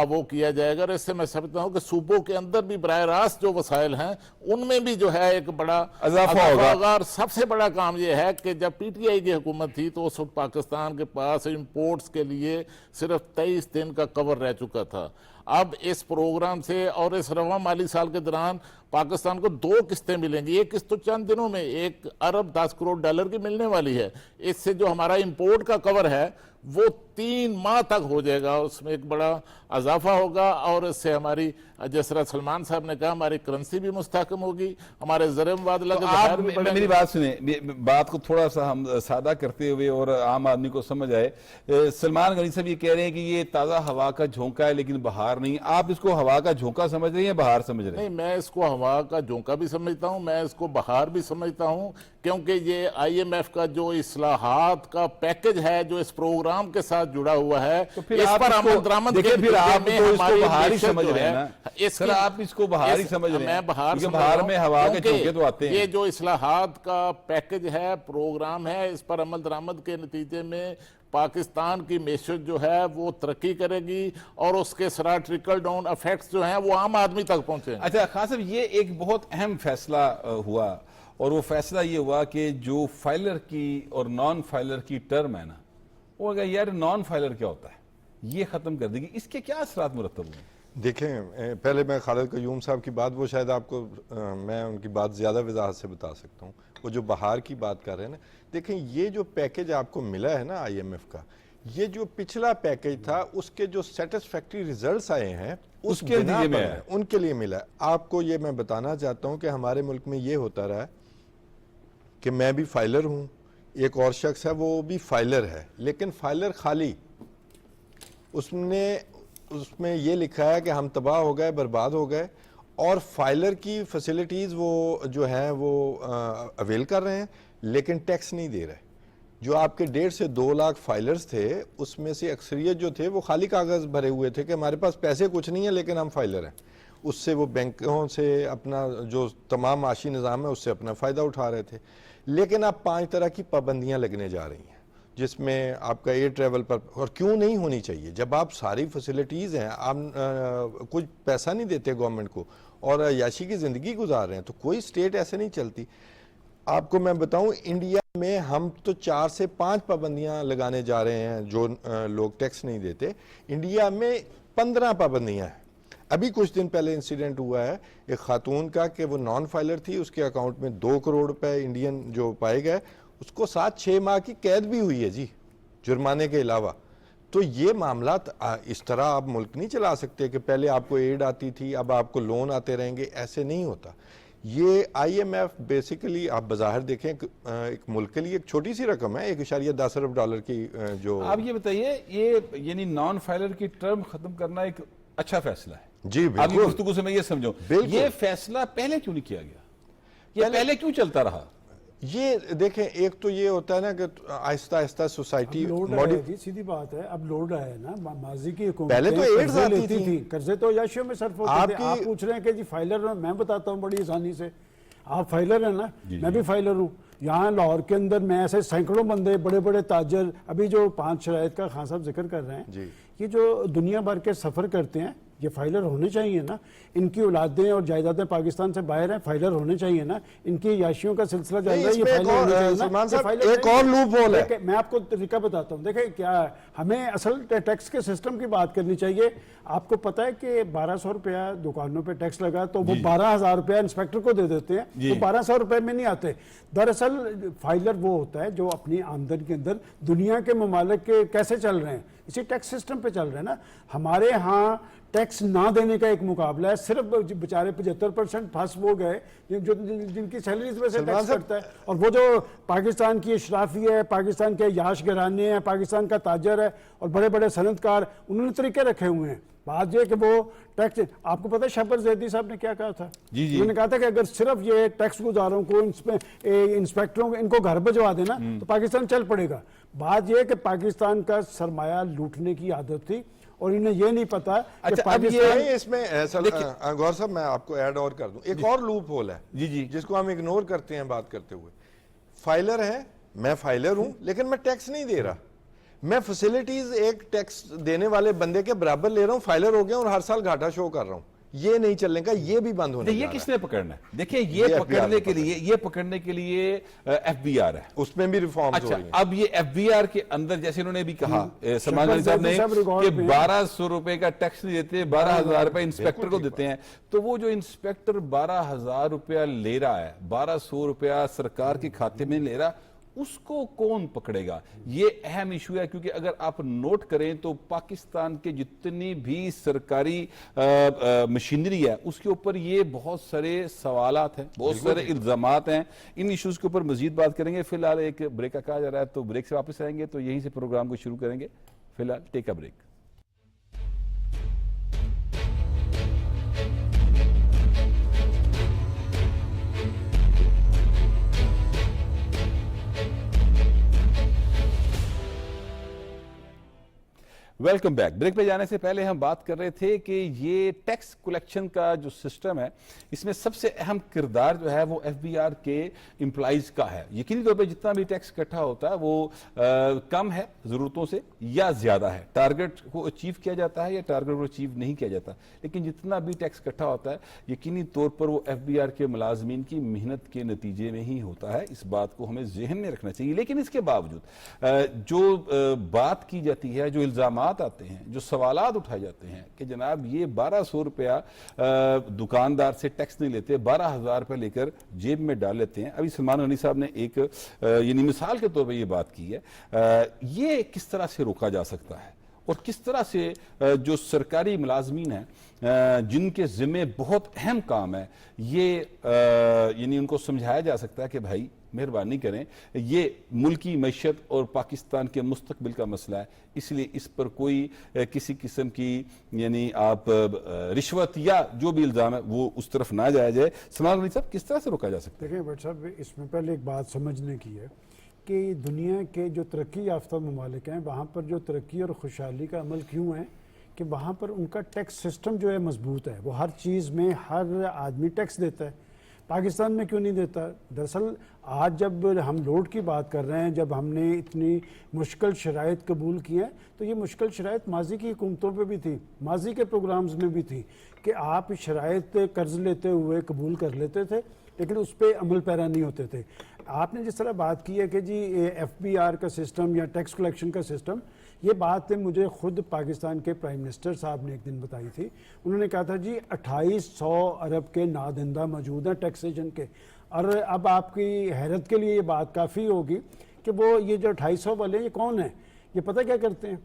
वो किया जाएगा। और इससे मैं समझता हूँ कि सूबों के अंदर भी बराह रास्त जो वसाइल हैं उनमें भी जो है एक बड़ा इजाफा होगा। और सबसे बड़ा काम यह है कि जब PTI की हुकूमत थी तो उस वक्त पाकिस्तान के पास इंपोर्ट्स के लिए सिर्फ 23 दिन का कवर रह चुका था। अब इस प्रोग्राम से और इस रवा माली साल के दौरान पाकिस्तान को 2 किस्तें मिलेंगी। एक किस्त तो चंद दिनों में $1 अरब 10 करोड़ की मिलने वाली है। इससे जो हमारा इंपोर्ट का कवर है वो 3 माह तक हो जाएगा, उसमें एक बड़ा इजाफा होगा। और इससे हमारी, जिस तरह सलमान साहब ने कहा, हमारी करेंसी भी मुस्तहकम होगी, हमारे ज़र मुबादला के आप मेरी बात सुने, बात को थोड़ा सा हम सादा करते हुए और आम आदमी को समझ आए। सलमान गनी साहब ये कह रहे हैं कि ये ताज़ा हवा का झोंका है लेकिन बहार नहीं। आप इसको हवा का झोंका समझ रहे हैं, बहार समझ रहे हैं? नहीं, मैं इसको हवा का झोंका भी समझता हूँ, मैं इसको बहार भी समझता हूँ, क्योंकि ये IMF का जो इस्लाहात का पैकेज है जो इस प्रोग्राम के साथ जुड़ा हुआ है, तो फिर इस पर अमल दरामद के फिर आप तो इसको बहार ही समझ रहे हैं ना सर, आप इसको बहार ही समझ रहे हैं। मैं बहार में हवा के झोंके तो आते हैं। ये जो इस्लाहात का पैकेज है, प्रोग्राम है, इस पर अमल दरामद के नतीजे में पाकिस्तान की मैशत जो है वो तरक्की करेगी और उसके सरा ट्रिकल डाउन इफेक्ट्स जो हैं वो आम आदमी तक पहुंचे। अच्छा खान साहब, ये एक बहुत अहम फैसला हुआ और वो फैसला ये हुआ कि जो फाइलर की और नॉन फाइलर की टर्म है ना, वो अगर यार नॉन फाइलर क्या होता है ये खत्म कर देगी, इसके क्या असरात मुरतब हुए? देखें, पहले मैं खालिद क़य्यूम साहब की बात, वो शायद आपको मैं उनकी बात ज़्यादा वजाहत से बता सकता हूँ। वो जो बाहर की बात कर रहे हैं ना, देखें ये जो पैकेज आपको मिला है ना IMF का, ये जो पिछला पैकेज था उसके जो सेटिस्फैक्ट्री रिजल्ट्स आए हैं उसके बिना नतीजे में पर है। है, उनके लिए मिला है। आपको ये मैं बताना चाहता हूँ कि हमारे मुल्क में ये होता रहा है कि मैं भी फाइलर हूँ, एक और शख्स है वो भी फाइलर है, लेकिन फाइलर खाली, उसमें ये लिखा है कि हम तबाह हो गए, बर्बाद हो गए, और फाइलर की फैसिलिटीज़ वो जो हैं वो अवेल कर रहे हैं लेकिन टैक्स नहीं दे रहे। जो आपके 1.5 से 2 लाख फाइलर्स थे उसमें से अक्सरियत जो थे वो खाली कागज़ भरे हुए थे कि हमारे पास पैसे कुछ नहीं है लेकिन हम फाइलर हैं। उससे वो बैंकों से अपना जो तमाम माशी निज़ाम है उससे अपना फ़ायदा उठा रहे थे। लेकिन अब 5 तरह की पाबंदियाँ लगने जा रही हैं जिसमें आपका एयर ट्रैवल पर, और क्यों नहीं होनी चाहिए जब आप सारी फैसिलिटीज़ हैं, आप कुछ पैसा नहीं देते गवर्नमेंट को और याशी की ज़िंदगी गुजार रहे हैं, तो कोई स्टेट ऐसे नहीं चलती। आपको मैं बताऊं, इंडिया में हम तो 4 से 5 पाबंदियां लगाने जा रहे हैं जो लोग टैक्स नहीं देते। इंडिया में 15 पाबंदियां हैं। अभी कुछ दिन पहले इंसिडेंट हुआ है एक खातून का कि वो नॉन फाइलर थी, उसके अकाउंट में 2 करोड़ रुपए इंडियन जो पाए गए, उसको 7-6 माह की कैद भी हुई है जी, जुर्माने के अलावा। तो ये मामला इस तरह आप मुल्क नहीं चला सकते कि पहले आपको एड आती थी अब आपको लोन आते रहेंगे, ऐसे नहीं होता। ये IMF बेसिकली आप बाज़ाहिर देखें एक मुल्क के लिए एक छोटी सी रकम है, $1.10 अरब की जो। आप ये बताइए, ये यानी नॉन फाइलर की टर्म खत्म करना एक अच्छा फैसला है जी आपकी बिल्कुल, गुफ्तगू से मैं ये समझूं, बिल्कुल। ये फैसला पहले क्यों नहीं किया गया, ये पहले क्यों चलता रहा? ये देखें, एक तो ये होता है ना कि आहिस्ता आहिस्ता सोसाइटी लोड आया जी, सीधी बात है, अब लोड आया ना। माजी की हुकूमतें पहले तो एड्स कर्जे आती लेती थी। थी, कर्जे तो याशियों में सर्फ होते थे। आपकी- आप पूछ रहे हैं कि जी फाइलर, मैं बताता हूँ बड़ी आसानी से। आप फाइलर हैं ना, मैं भी फाइलर हूँ। यहाँ लाहौर के अंदर मैं ऐसे सैकड़ों बंदे, बड़े बड़े ताजर, अभी जो 5 शराइत का खान साहब जिक्र कर रहे हैं, ये जो दुनिया भर के सफ़र करते हैं, ये फाइलर होने चाहिए ना। इनकी औलादें और जायदादें पाकिस्तान से बाहर हैं, फाइलर होने चाहिए ना। इनकी याशियों का सिलसिला चल रहा है, ये इसमें फाइलर होने चाहिए ना। सलमान ये साहब, फाइलर एक नहीं और है। लूप होल है। मैं आपको तरीका बताता हूँ। देखिए क्या है, हमें असल टैक्स के सिस्टम की बात करनी चाहिए। आपको पता है कि 1200 रुपया दुकानों पे टैक्स लगा तो वो 12,000 रुपया इंस्पेक्टर को दे देते हैं, तो 1200 रुपए में नहीं आते। दरअसल फाइलर वो होता है जो अपनी आमदनी के अंदर दुनिया के ममालिक के कैसे चल रहे हैं, इसी टैक्स सिस्टम पे चल रहे हैं ना। हमारे यहाँ टैक्स ना देने का एक मुकाबला है, सिर्फ बेचारे 75% फंस वो गए जिनकी सैलरीज में से टैक्स कटता है। और वो जो पाकिस्तान की अशराफी है, पाकिस्तान के याश घराने हैं, पाकिस्तान का ताजर है और बड़े बड़े सनतकार, उन्होंने तरीके रखे हुए हैं। बात यह कि वो टैक्स, आपको पता है शफर जैदी साहब ने क्या कहा था? उन्होंने कहा था कि अगर सिर्फ ये टैक्स गुजारों को, इंस्पेक्टरों को, इनको घर भिजवा देना तो पाकिस्तान चल पड़ेगा। बात यह कि पाकिस्तान का सरमाया लूटने की आदत थी और इन्हें यह नहीं पता कि पाकिस्तान। इसमें गौर साहब मैं आपको ऐड और कर दूं, एक और लूप होल है जी जिसको हम इग्नोर करते हैं बात करते हुए। फाइलर है, मैं फाइलर हूं लेकिन मैं टैक्स नहीं दे रहा, मैं फैसिलिटीज एक टैक्स देने वाले बंदे के बराबर ले रहा हूं, फाइलर हो गया और हर साल घाटा शो कर रहा हूं। ये नहीं चलने का, ये भी बंद होने ये किसने पकड़ना है? देखिए ये पकड़ने के लिए FBR है, उसमें भी रिफॉर्म हो रही हैं। अब ये FBR के अंदर जैसे इन्होंने भी कहा सलमान अली साहब ने कि 1200 रुपए का टैक्स नहीं देते, 12,000 रुपए इंस्पेक्टर को देते हैं। तो वो जो इंस्पेक्टर 12,000 रुपया ले रहा है, 1200 रुपया सरकार के खाते में ले रहा, उसको कौन पकड़ेगा? ये अहम इशू है, क्योंकि अगर आप नोट करें तो पाकिस्तान के जितनी भी सरकारी मशीनरी है उसके ऊपर ये बहुत सारे सवालात हैं, बहुत सारे इल्जामात हैं। इन इश्यूज के ऊपर मजीद बात करेंगे। फिलहाल एक ब्रेक का कहा जा रहा है, तो ब्रेक से वापस आएंगे तो यहीं से प्रोग्राम को शुरू करेंगे। फिलहाल take a break. Welcome back. Break पे जाने से पहले हम बात कर रहे थे कि ये टैक्स कलेक्शन का जो सिस्टम है, इसमें सबसे अहम किरदार जो है वो एफबीआर के एम्प्लॉइज का है। यकीनी तौर पे जितना भी टैक्स इकट्ठा होता है वो कम है ज़रूरतों से या ज़्यादा है, टारगेट को अचीव किया जाता है या टारगेट को अचीव नहीं किया जाता, लेकिन जितना भी टैक्स इकट्ठा होता है यकीनी तौर पर वो एफबीआर के मुलाजमीन की मेहनत के नतीजे में ही होता है। इस बात को हमें जहन में रखना चाहिए। लेकिन इसके बावजूद जो बात की जाती है, जो इल्ज़ाम आते हैं, जो सवालात उठाए जाते हैं कि जनाब ये 1200 रुपया दुकानदार से टैक्स नहीं लेते, 12,000 रुपये लेकर जेब में डाल लेते हैं। अभी सलमान गनी साहब ने एक यानी मिसाल के तौर पे ये बात की है। ये किस तरह से रोका जा सकता है और किस तरह से जो सरकारी मुलाजमीन हैं जिनके ज़िम्मे बहुत अहम काम है, ये यानी उनको समझाया जा सकता है कि भाई मेहरबानी करें, ये मुल्की मैशत और पाकिस्तान के मुस्तकबिल का मसला है, इसलिए इस पर कोई किसी किस्म की यानी आप रिश्वत या जो भी इल्ज़ाम है वो उस तरफ ना जाया जाए। सलमान गनी साहब, किस तरह से रोका जा सकता है? देखिए भट्ट साहब, इसमें पहले एक बात समझने की है कि दुनिया के जो तरक्की याफ्ता ममालिक हैं वहाँ पर जो तरक्की और खुशहाली का अमल क्यों है कि वहाँ पर उनका टैक्स सिस्टम जो है मजबूत है। वो हर चीज़ में हर आदमी टैक्स देता है। पाकिस्तान में क्यों नहीं देता? दरअसल आज जब हम लोड की बात कर रहे हैं, जब हमने इतनी मुश्किल शराइत कबूल की हैं, तो ये मुश्किल शराइत माजी की हुकूमतों पे भी थी, माजी के प्रोग्राम्स में भी थी कि आप शराइत कर्ज लेते हुए कबूल कर लेते थे, लेकिन उस पर अमल पैरा नहीं होते थे। आपने जिस तरह बात की है कि जी एफबीआर का सिस्टम या टैक्स कलेक्शन का सिस्टम, ये बात मुझे खुद पाकिस्तान के प्राइम मिनिस्टर साहब ने एक दिन बताई थी। उन्होंने कहा था जी 2800 अरब के नादिंदा मौजूद हैं टैक्सेशन के। और अब आपकी हैरत के लिए ये बात काफ़ी होगी कि वो ये जो 2800 वाले ये कौन है? ये पता क्या करते हैं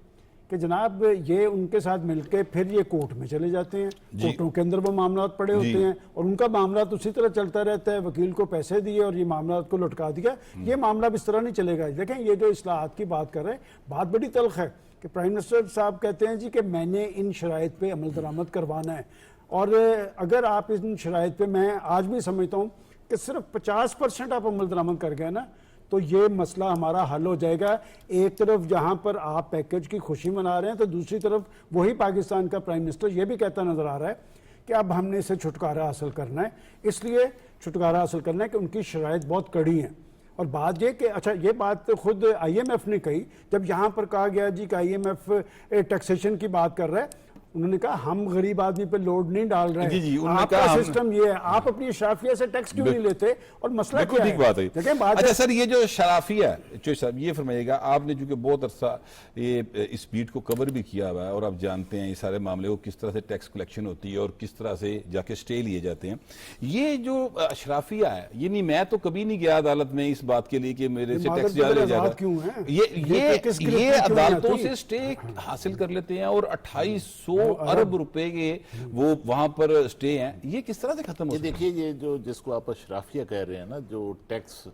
कि जनाब ये उनके साथ मिलके फिर ये कोर्ट में चले जाते हैं, कोर्टों के अंदर वो मामला पड़े होते हैं और उनका मामला उसी तरह चलता रहता है। वकील को पैसे दिए और ये मामला को लटका दिया, ये मामला इस तरह नहीं चलेगा। देखें, ये जो इस्लाहात की बात कर रहे हैं, बात बड़ी तल्ख है कि प्राइम मिनिस्टर साहब कहते हैं जी कि मैंने इन शराइत पे अमल दरामद करवाना है, और अगर आप इन शराइत पे, मैं आज भी समझता हूँ कि सिर्फ 50% आप अमल दरामद कर गए ना, तो ये मसला हमारा हल हो जाएगा। एक तरफ जहां पर आप पैकेज की खुशी मना रहे हैं, तो दूसरी तरफ वही पाकिस्तान का प्राइम मिनिस्टर ये भी कहता नजर आ रहा है कि अब हमने इसे छुटकारा हासिल करना है। इसलिए छुटकारा हासिल करना है कि उनकी शराइत बहुत कड़ी हैं। और बात ये कि अच्छा, ये बात तो खुद IMF ने कही जब यहाँ पर कहा गया जी कि IMF टैक्सेशन की बात कर रहा है। उन्होंने कहा हम गरीब आदमी पे लोड नहीं डाल रहे हैं, जी, आपका सिस्टम ये है, आप अपनी शराफिया से टैक्स क्यों नहीं लेते? और मसला क्या है? ठीक बात है। देखें, बात अच्छा सर, ये जो शराफिया है, चोई साहब ये फरमाइएगा, आपने चूंकि बहुत अरसा ये इस बीट को कवर भी किया हुआ है और आप जानते हैं ये सारे मामले को, किस तरह से टैक्स कलेक्शन होती है और किस तरह से जाके स्टे लिए जाते हैं। ये जो शराफिया है, ये नहीं, मैं तो कभी नहीं गया अदालत में इस बात के लिए कि मेरे से टैक्स ज्यादा ले जाएगा। क्यों है? ये अदालतों से स्टे हासिल कर लेते हैं और 2800 अरब रुपए के वो वहां पर स्टे हैं। ये किस तरह से खत्म हो ये देखिए, ये जो जिसको आप अशराफिया कह रहे हैं ना, जो टैक्स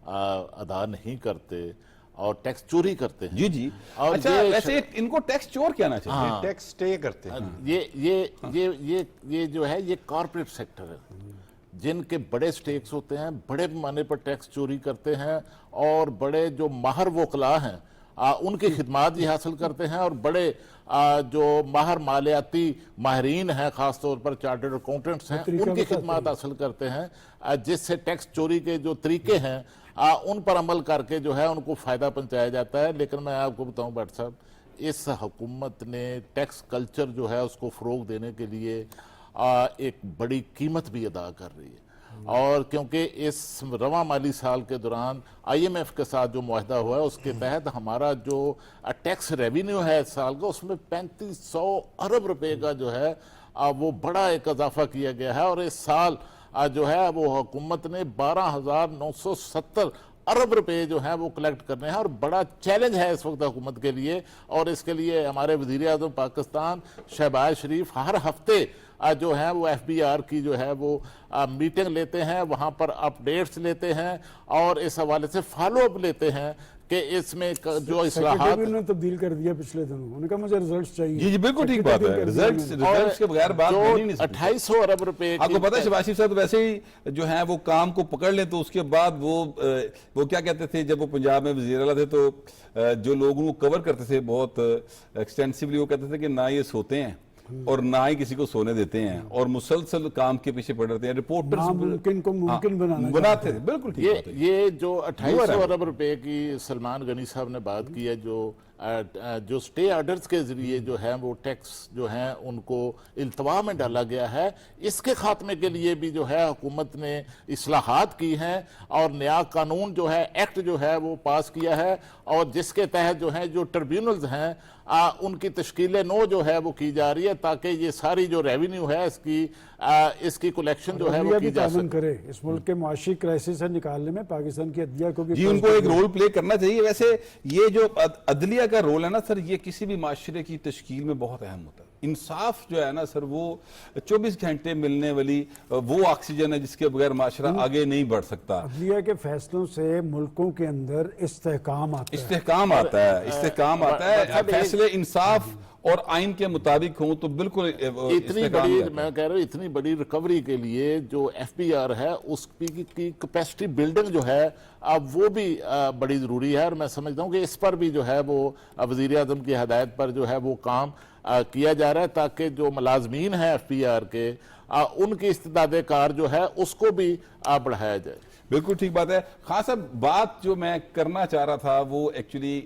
अदा नहीं करते और टैक्स चोरी करते हैं। जी जी। और अच्छा, वैसे इनको टैक्स चोर कहना चाहिए। हाँ, टैक्स स्टे करते हैं। ये जो है, ये कॉर्पोरेट सेक्टर है जिनके बड़े स्टेक्स होते हैं, बड़े पैमाने पर टैक्स चोरी करते हैं और बड़े जो माहर वकला हैं उनकी खिदमात ये हासिल करते हैं, और बड़े जो माहर मालियाती माहरीन हैं, खासतौर पर चार्टर्ड अकाउंटेंट्स हैं, उनकी खिदमात हासिल करते हैं, जिससे टैक्स चोरी के जो तरीके हैं उन पर अमल करके जो है उनको फ़ायदा पहुंचाया जाता है। लेकिन मैं आपको बताऊं भट्ट साहब, इस हुकूमत ने टैक्स कल्चर जो है उसको फ़रोग देने के लिए एक बड़ी कीमत भी अदा कर रही है। और क्योंकि इस रवां माली साल के दौरान IMF के साथ जो मुआहदा हुआ है, उसके तहत हमारा जो टैक्स रेवेन्यू है इस साल का, उसमें 3500 अरब रुपए का जो है वो बड़ा एक इजाफा किया गया है। और इस साल जो है वो हुकूमत ने 12,970 अरब रुपए जो है वो कलेक्ट करने हैं, और बड़ा चैलेंज है इस वक्त हुकूमत के लिए। और इसके लिए हमारे वज़ीर आज़म पाकिस्तान शहबाज शरीफ हर हफ्ते जो है वो FBR की जो है वो मीटिंग लेते हैं, वहाँ पर अपडेट्स लेते हैं और इस हवाले से फॉलो अप लेते हैं कि इसमें जो सेक्रेटरी इस्लाहात भी उन्होंने तब्दील कर दिया पिछले दिनों, उन्होंने कहा मुझे रिजल्ट्स चाहिए। जी जी बिल्कुल ठीक बात है, रिजल्ट्स के बगैर बात बन ही नहीं सकती। 2800 अरब रुपए आपको पता है शहबाज शरीफ साहब वैसे ही जो है वो काम को पकड़ ले तो उसके बाद वो क्या कहते थे जब वो पंजाब में वजीर आला थे तो जो लोग उनको कवर करते थे बहुत एक्सटेंसिवली, वो कहते थे कि ना ये सोते हैं और ना ही किसी को सोने देते हैं और मुसलसल काम के पीछे पड़ रहते हैं। रिपोर्टर्स नामुमकिन को मुमकिन बनाना बनाते थे। बिल्कुल ठीक बात है। ये जो 2800 अरब रुपए की सलमान गनी साहब ने बात की है, जो स्टे ऑर्डर्स के जरिए जो है वो टैक्स जो है उनको इल्तवा में डाला गया है, इसके खात्मे के लिए भी जो है हुकूमत ने इस्लाहात की हैं और नया कानून जो है एक्ट जो है वो पास किया है और जिसके तहत जो है जो ट्रिब्यूनल्स हैं उनकी तश्कील नो जो है वो की जा रही है ताकि ये सारी जो रेवेन्यू है इसकी कलेक्शन जो है वो की जा सके। करे इस मुल्क के मुआशी क्राइसिस से निकालने में पाकिस्तान की अदलिया को भी जी उनको एक रोल प्ले करना चाहिए। वैसे ये जो अदलिया का रोल है ना सर, ये किसी भी माशरे की तश्कील में बहुत अहम होता है। इंसाफ जो है ना सर वो 24 घंटे मिलने वाली वो ऑक्सीजन है जिसके बगैर माशरा आगे नहीं बढ़ सकता। अदलिया के फैसलों से मुल्कों के अंदर इस्तेहकाम आता है, इस्तेहकाम आता है, फैसले इंसाफ और आइन के मुताबिक हों तो बिल्कुल इतनी बड़ी, मैं कह रहा हूँ इतनी बड़ी रिकवरी के लिए जो FPR है उसकी कैपेसिटी बिल्डिंग जो है अब वो भी बड़ी ज़रूरी है और मैं समझता हूँ कि इस पर भी जो है वो वज़ीर आज़म की हदायत पर जो है वो काम किया जा रहा है ताकि जो मुलाजमीन हैं FPR के उनकी इस्तिदाद कार जो है उसको भी बढ़ाया जाए। बिल्कुल ठीक बात है। खान साहब बात जो मैं करना चाह रहा था वो एक्चुअली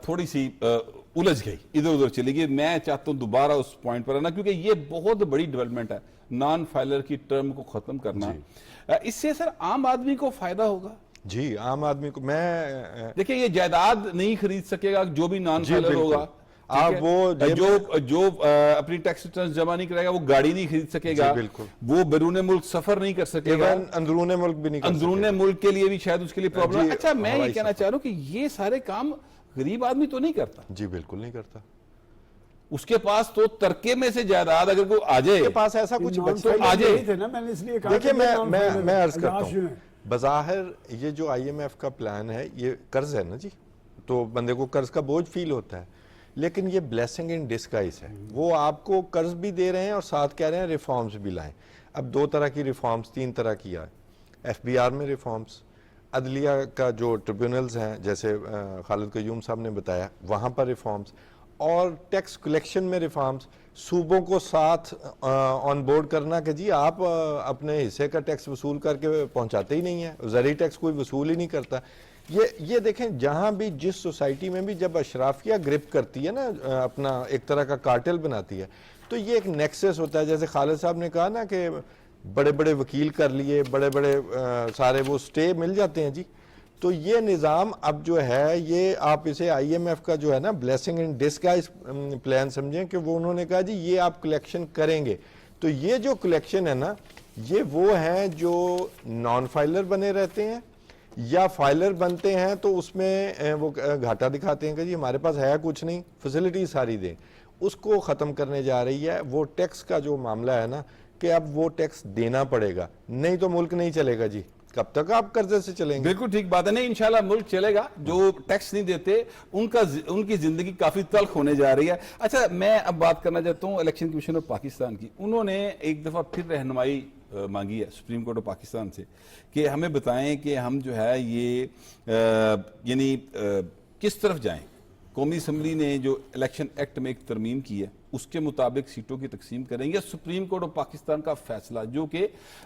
थोड़ी सी उलझ गई, इधर उधर चली गई। मैं चाहता हूं दोबारा उस पॉइंट पर आना क्योंकि ये बहुत बड़ी डेवलपमेंट है, नॉन फाइलर की टर्म को खत्म करना। इससे सर आम आदमी को फायदा होगा। जी आम आदमी को, मैं देखिए ये जायदाद नहीं खरीद सकेगा जो भी नॉन फाइलर होगा। आप वो जो अपनी टैक्स रिटर्न जमा नहीं कराएगा वो गाड़ी नहीं खरीद सकेगा, बिल्कुल। वो बैरून मुल्क सफर नहीं कर सकेगा, अंदरूने मुल्क भी नहीं कर अंदरूने मुल्क के लिए भी शायद उसके लिए प्रॉब्लम है। अच्छा मैं ये हवाई कहना चाह रहा हूँ कि ये सारे काम गरीब आदमी तो नहीं करता। जी बिल्कुल नहीं करता। उसके पास तो तरके में से जायदाद अगर कोई आ जाए, के पास ऐसा कुछ तो आ जाए थे ना, मैंने इसलिए कहा देखिए कि मैं अर्ज करता लाश जो हूँ, है। बज़ाहिर ये जो IMF का प्लान है ये कर्ज है ना जी, तो बंदे को कर्ज का बोझ फील होता है, लेकिन ये ब्लेसिंग इन डिस्गाइज है। वो आपको कर्ज भी दे रहे हैं और साथ कह रहे हैं रिफॉर्म्स भी लाएं। अब 2 तरह की रिफॉर्म्स, 3 तरह की है। FBR में रिफॉर्म्स, अदलिया का जो ट्रिब्यूनल्स हैं जैसे खालिद कयूम साहब ने बताया वहाँ पर रिफॉर्म्स, और टैक्स कलेक्शन में रिफॉर्म्स, सूबों को साथ ऑन बोर्ड करना कि जी आप अपने हिस्से का टैक्स वसूल करके पहुंचाते ही नहीं है, ज़रूरी टैक्स कोई वसूल ही नहीं करता। ये देखें जहां भी जिस सोसाइटी में भी जब अशराफिया ग्रिप करती है ना, अपना एक तरह का कार्टेल बनाती है, तो ये एक नेक्सस होता है। जैसे खालिद साहब ने कहा ना कि बड़े बड़े वकील कर लिए, बड़े बड़े सारे वो स्टे मिल जाते हैं जी। तो ये निज़ाम अब जो है ये आप इसे IMF का जो है ना ब्लेसिंग इन डिस्गाइज प्लान समझें कि वो उन्होंने कहा जी ये आप कलेक्शन करेंगे। तो ये जो कलेक्शन है ना ये वो हैं जो नॉन फाइलर बने रहते हैं या फाइलर बनते हैं तो उसमें वो घाटा दिखाते हैं कि जी हमारे पास है कुछ नहीं, फैसिलिटी सारी दें, उसको ख़त्म करने जा रही है। वो टैक्स का जो मामला है ना कि अब वो टैक्स देना पड़ेगा, नहीं तो मुल्क नहीं चलेगा जी। कब तक आप कर्जे से चलेंगे? बिल्कुल ठीक बात है। नहीं इंशाल्लाह मुल्क चलेगा। जो टैक्स नहीं देते उनकी जिंदगी काफी तल्ख होने जा रही है। अच्छा मैं अब बात करना चाहता हूँ इलेक्शन कमीशन ऑफ पाकिस्तान की। उन्होंने एक दफा फिर रहनुमाई मांगी है सुप्रीम कोर्ट ऑफ पाकिस्तान से कि हमें बताएं कि हम जो है ये यानी किस तरफ जाएं। कौमी असम्बली ने जो इलेक्शन एक्ट में एक तरमीम की है उसके मुताबिक सीटों की तकसीम करेंगे। सुप्रीम कोर्ट ऑफ पाकिस्तान का फैसला जो कि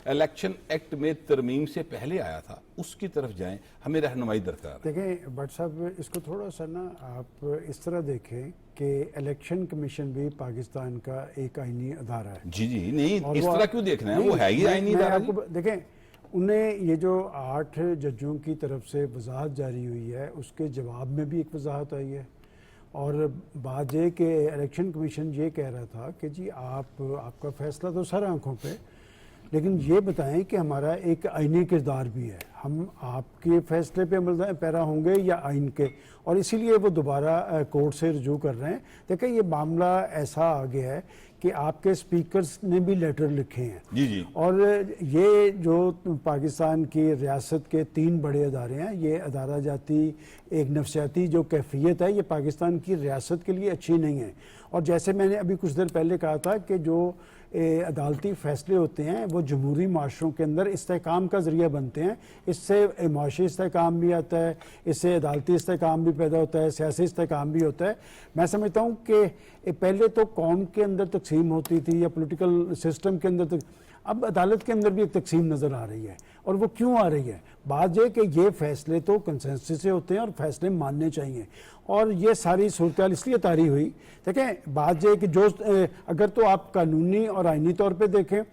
इलेक्शन एक्ट में तरमीम से पहले आया था उसकी तरफ जाएं, हमें रहनुमाई दरकार है। देखें भट्ट साहब इसको थोड़ा सा ना आप इस तरह देखें कि इलेक्शन कमीशन भी पाकिस्तान का एक आईनी अदारा है। जी जी नहीं इस तरह क्यों देख रहे हैं, वो है ही आईनी अदारा। देखें उन्हें ये जो 8 जजों की तरफ से वजाहत जारी हुई है उसके जवाब में भी एक वजाहत आई है और बात ये कि इलेक्शन कमीशन ये कह रहा था कि जी आपका फैसला तो सर आंखों पे, लेकिन ये बताएं कि हमारा एक आईनी किरदार भी है। हम आपके फैसले पे अमल पैरा होंगे या आइन के, और इसीलिए वो दोबारा कोर्ट से रजू कर रहे हैं। देखिए ये मामला ऐसा आ गया है कि आपके स्पीकर्स ने भी लेटर लिखे हैं जी जी, और ये जो पाकिस्तान की रियासत के 3 बड़े अदारे हैं, ये अदारा जाती एक नफसियाती जो कैफियत है, ये पाकिस्तान की रियासत के लिए अच्छी नहीं है। और जैसे मैंने अभी कुछ देर पहले कहा था कि जो अदालती फ़ैसले होते हैं वो जमहूरी माशरों के अंदर इस्तेहकाम का ज़रिया बनते हैं। इससे माशी इस्तेहकाम भी आता है, इससे अदालती इस्तेहकाम भी पैदा होता है, सियासी इस्तेहकाम भी होता है। मैं समझता हूँ कि पहले तो कौम के अंदर तकसीम होती थी या पॉलिटिकल सिस्टम के अंदर, अब अदालत के अंदर भी एक तकसीम नज़र आ रही है। और वो क्यों आ रही है? बात यह कि ये फ़ैसले तो कंसेंसस से होते हैं और फैसले मानने चाहिए, और ये सारी सूरत इसलिए तारी हुई। देखें बात यह कि जो अगर तो आप कानूनी और आइनी तौर पे देखें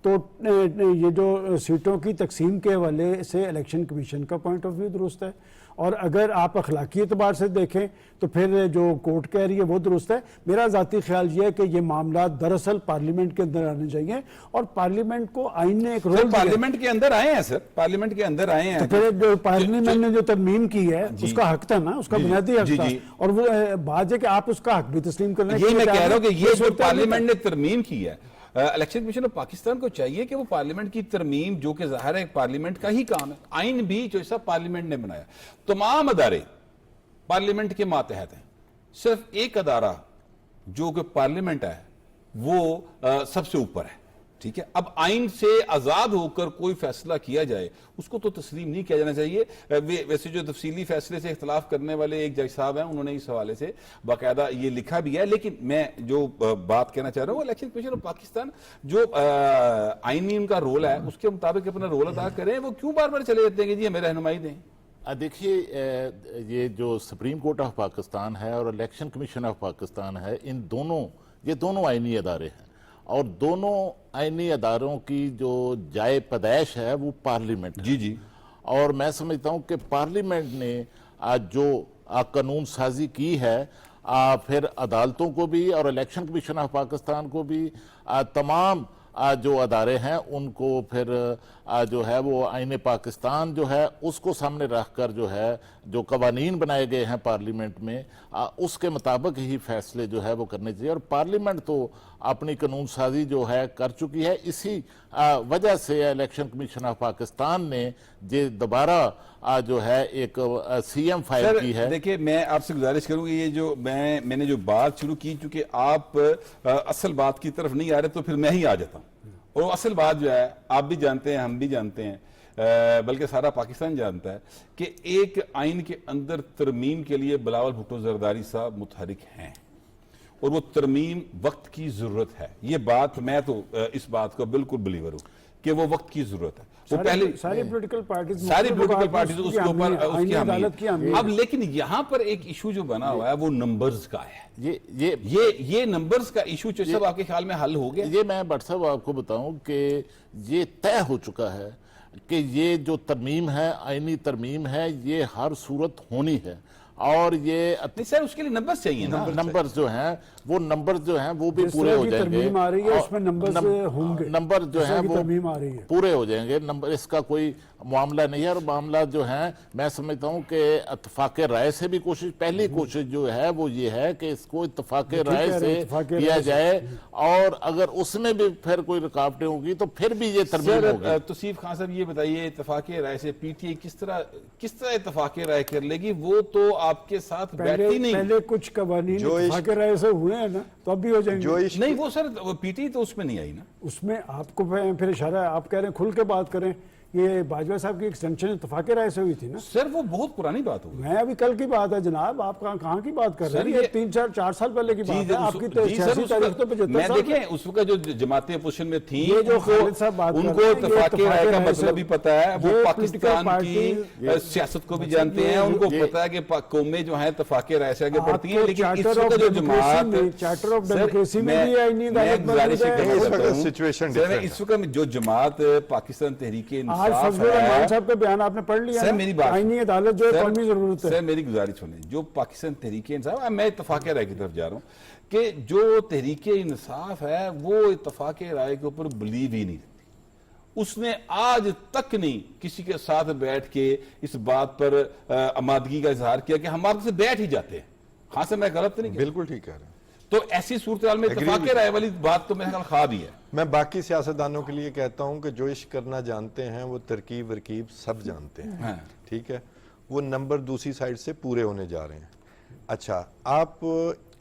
तो ये जो सीटों की तकसीम के हवाले से इलेक्शन कमीशन का पॉइंट ऑफ व्यू दुरुस्त है, और अगर आप अखलाकी एतबार से देखें तो फिर जो कोर्ट कह रही है वो दुरुस्त है। मेरा ज़ाती ख्याल ये है कि ये मामला दरअसल पार्लियामेंट के अंदर आने चाहिए, और पार्लियामेंट को आइन ने एक रोल, पार्लियामेंट के अंदर आए हैं सर, पार्लियामेंट के अंदर आए हैं। तो फिर जो पार्लियामेंट ने जो तरमीम की है उसका हक था ना, उसका बुनियादी हक था, और वो बात है कि आप उसका हक भी तस्लीम करने ये मैं कह रहा हूं कि ये जो पार्लियामेंट ने तरमीम की है, इलेक्शन कमीशन ऑफ पाकिस्तान को चाहिए कि वो पार्लियामेंट की तरमीम, जो कि जाहिर है पार्लियामेंट का ही काम है, आइन भी जो ऐसा पार्लियामेंट ने बनाया, तमाम अदारे पार्लियामेंट के मातहत हैं। सिर्फ एक अदारा जो कि पार्लियामेंट है वो सबसे ऊपर है, ठीक है। अब आइन से आजाद होकर कोई फैसला किया जाए उसको तो तस्लीम नहीं किया जाना चाहिए। वैसे जो तफसीली फैसले से इख्तलाफ करने वाले एक जज साहब हैं, उन्होंने इस हवाले से बाकायदा ये लिखा भी है। लेकिन मैं जो बात कहना चाह रहा हूँ, इलेक्शन कमीशन ऑफ पाकिस्तान जो आइनी उनका रोल है उसके मुताबिक अपना रोल अदा करें। वो क्यों बार बार चले जाते हैं कि जी हमें रहनुमाई दें? देखिए ये जो सुप्रीम कोर्ट ऑफ पाकिस्तान है और इलेक्शन कमीशन ऑफ पाकिस्तान है, ये दोनों आइनी अदारे हैं, और दोनों आइनी अदारों की जो जाए पैदाइश है वो पार्लियामेंट है। जी जी, और मैं समझता हूँ कि पार्लियामेंट ने आज जो कानून साजी की है, फिर अदालतों को भी और इलेक्शन कमीशन ऑफ पाकिस्तान को भी, तमाम जो अदारे हैं उनको फिर जो है वो आईन पाकिस्तान जो है उसको सामने रख कर जो है जो कवानीन बनाए गए हैं पार्लियामेंट में, उसके मुताबिक ही फैसले जो है वो करने चाहिए। और पार्लियामेंट तो अपनी कानून साजी जो है कर चुकी है। इसी वजह से इलेक्शन कमीशन ऑफ पाकिस्तान ने जो दोबारा जो है एक CM फाइल की है। देखिए मैं आपसे गुजारिश करूंगी, ये जो मैंने जो बात शुरू की, चूंकि आप असल बात की तरफ नहीं आ रहे तो फिर मैं ही आ जाता हूं। और असल बात जो है आप भी जानते हैं, हम भी जानते हैं, बल्कि सारा पाकिस्तान जानता है कि एक आइन के अंदर तरमीम के लिए बिलावल भुट्टो जरदारी साहब मुतहरिक हैं, और वो तरमीम वक्त की जरूरत है। ये बात मैं तो इस बात को बिल्कुल बिलीवर हूं कि वो वक्त की जरूरत है। वो पहले सारी पॉलिटिकल पार्टीज उसके ऊपर उसकी अहमियत। अब लेकिन यहां पर एक इशू जो बना हुआ है वो नंबर्स का है। ये नंबर्स का इशू जो सब आपके ख्याल में हल हो गया? ये मैं भट्ट साहब आपको बताऊं कि ये तय हो चुका है कि ये जो तरमीम है, आईनी तरमीम है, ये हर सूरत होनी है। और ये नहीं सर, उसके लिए नंबर्स चाहिए ना। नंबर्स जो हैं वो नंबर्स जो हैं वो भी पूरे हो जाएंगे। आ रही है उसमें नंबर्स होंगे, नंबर जो है वो आ रही है, पूरे हो जाएंगे। नंबर इसका कोई मामला नहीं है। और मामला जो है मैं समझता हूं कि इत्तफाक राय से भी पहली कोशिश जो है वो ये है कि इसको इत्तफाक राय से किया जाए, और अगर उसमें भी फिर कोई रुकावटें होगी तो फिर भी ये तरमीम होगी। तौसीफ खान साहब ये बताइए, इत्तफाक राय से PTI किस तरह इत्तफाक राय कर लेगी? वो तो आपके साथ बैठती नहीं। पहले कुछ कवानीन इत्तफाक राय से हुए हैं ना, तो अब भी हो जाएंगे। नहीं वो सर PTI तो उसमें नहीं आई ना। उसमें आपको फिर इशारा, आप कह रहे हैं खुल के बात करें, ये बाजवा साहब की एक्सटेंशन इत्तफाक राय से हुई थी ना सर। वो बहुत पुरानी बात होगी। मैं अभी कल की बात है जनाब, आप कहाँ की बात कर रहे हैं? ये 3-4 साल पहले की बात है। आपकी तो 86 तारीख तो 75 साल। देखें उस वक्त जो जमातें अपोजिशन में थी, ये जो खालिद साहब बात उनको इत्तफाक राय का मतलब भी पता है। वो पाकिस्तान की सियासत को भी जानते हैं, उनको पता है कि कौमें जो है इत्तफाक राय से आगे बढ़ती है। लेकिन इस वक्त जो जमात चार्टर ऑफ डेमोक्रेसी में भी आई नहीं, सिचुएशन इस वक्त जो जमात पाकिस्तान तहरीक इंसाफ है, साहब का बयान आपने पढ़ लिया। सर मेरी बात, आईनी अदालत जो है कौमी जरूरत है। सर मेरी गुजारिश सुने, जो पाकिस्तान तहरीक इंसाफ, मैं इत्तफाक राय की तरफ जा रहा हूँ कि जो तहरीक इंसाफ है वो इत्तफाक राय के ऊपर बिलीव ही नहीं रखती। उसने आज तक नहीं किसी के साथ बैठ के इस बात पर आमादगी का इजहार किया कि हम आपसे बैठ ही जाते हैं। हाँ से मैं गलत नहीं कह रहा। बिल्कुल ठीक कह रहे हैं। तो ऐसी सूरत हाल में इत्तेफाक राय वाली बात तो मेरे ख्याल ख्वाब ही है। मैं बाकी सियासतदानों के लिए कहता हूं कि जो इश्क करना जानते हैं वो तरकीब वरकीब सब जानते हैं। हाँ। ठीक है, वो नंबर दूसरी साइड से पूरे होने जा रहे हैं। अच्छा, आप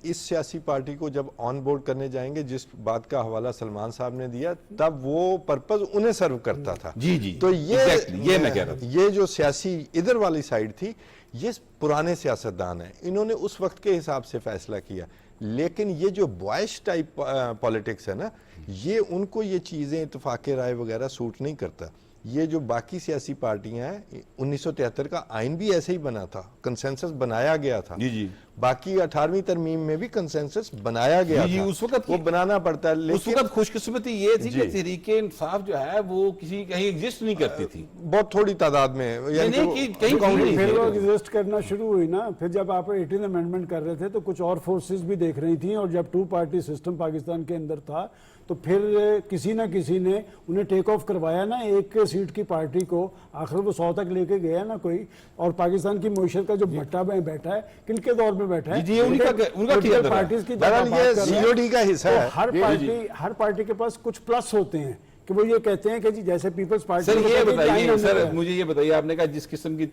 इस सियासी पार्टी को जब ऑन बोर्ड करने जाएंगे, जिस बात का हवाला सलमान साहब ने दिया, तब वो पर्पस उन्हें सर्व करता था। जी जी, तो ये मैं कह रहा था। ये जो सियासी इधर वाली साइड थी, ये पुराने सियासतदान हैं, इन्होंने उस वक्त के हिसाब से फैसला किया। लेकिन ये जो बॉयश टाइप पॉलिटिक्स है ना, ये उनको ये चीज़ें इत्तेफाक राय वगैरह सूट नहीं करता। ये जो बाकी सियासी पार्टियां हैं, 1973 का आइन भी ऐसे ही बना था, कंसेंसस बनाया गया था। जी जी, बाकी 18वीं तरमीम में भी कंसेंसस बनाया गया जी, था। उस वक्त वो बनाना पड़ता है, उस लेकिन वक्त खुशकिस्मती ये थी कि तहरीके इंसाफ जो है वो किसी कहीं एग्जिस्ट नहीं करती थी, बहुत थोड़ी तादाद में, यानी नहीं, कि कि कहीं नहीं फिर वो थे। एग्जिस्ट करना शुरू हुई ना। फिर जब आप 18 अमेंडमेंट कर रहे थे तो कुछ और फोर्सेस भी देख रही थी, और जब 2 पार्टी सिस्टम पाकिस्तान के अंदर था तो फिर किसी ना किसी ने उन्हें टेक ऑफ करवाया ना, एक सीट की पार्टी को। आखिर वो 100 तक लेके गया ना कोई। और पाकिस्तान की मईशत का जो भट्टा में बैठा है, किनके दौर में बैठा है, जी, उनका किया दर है। पार्टीज की बहरहाल ये COD का हिस्सा तो है। हर पार्टी के पास कुछ प्लस होते हैं कि वो ये कहते हैं कि जी जैसे पीपल्स पार्टी सर ये बताइए, सर है। मुझे ये बताइए, आपने कहा जिस किस्म की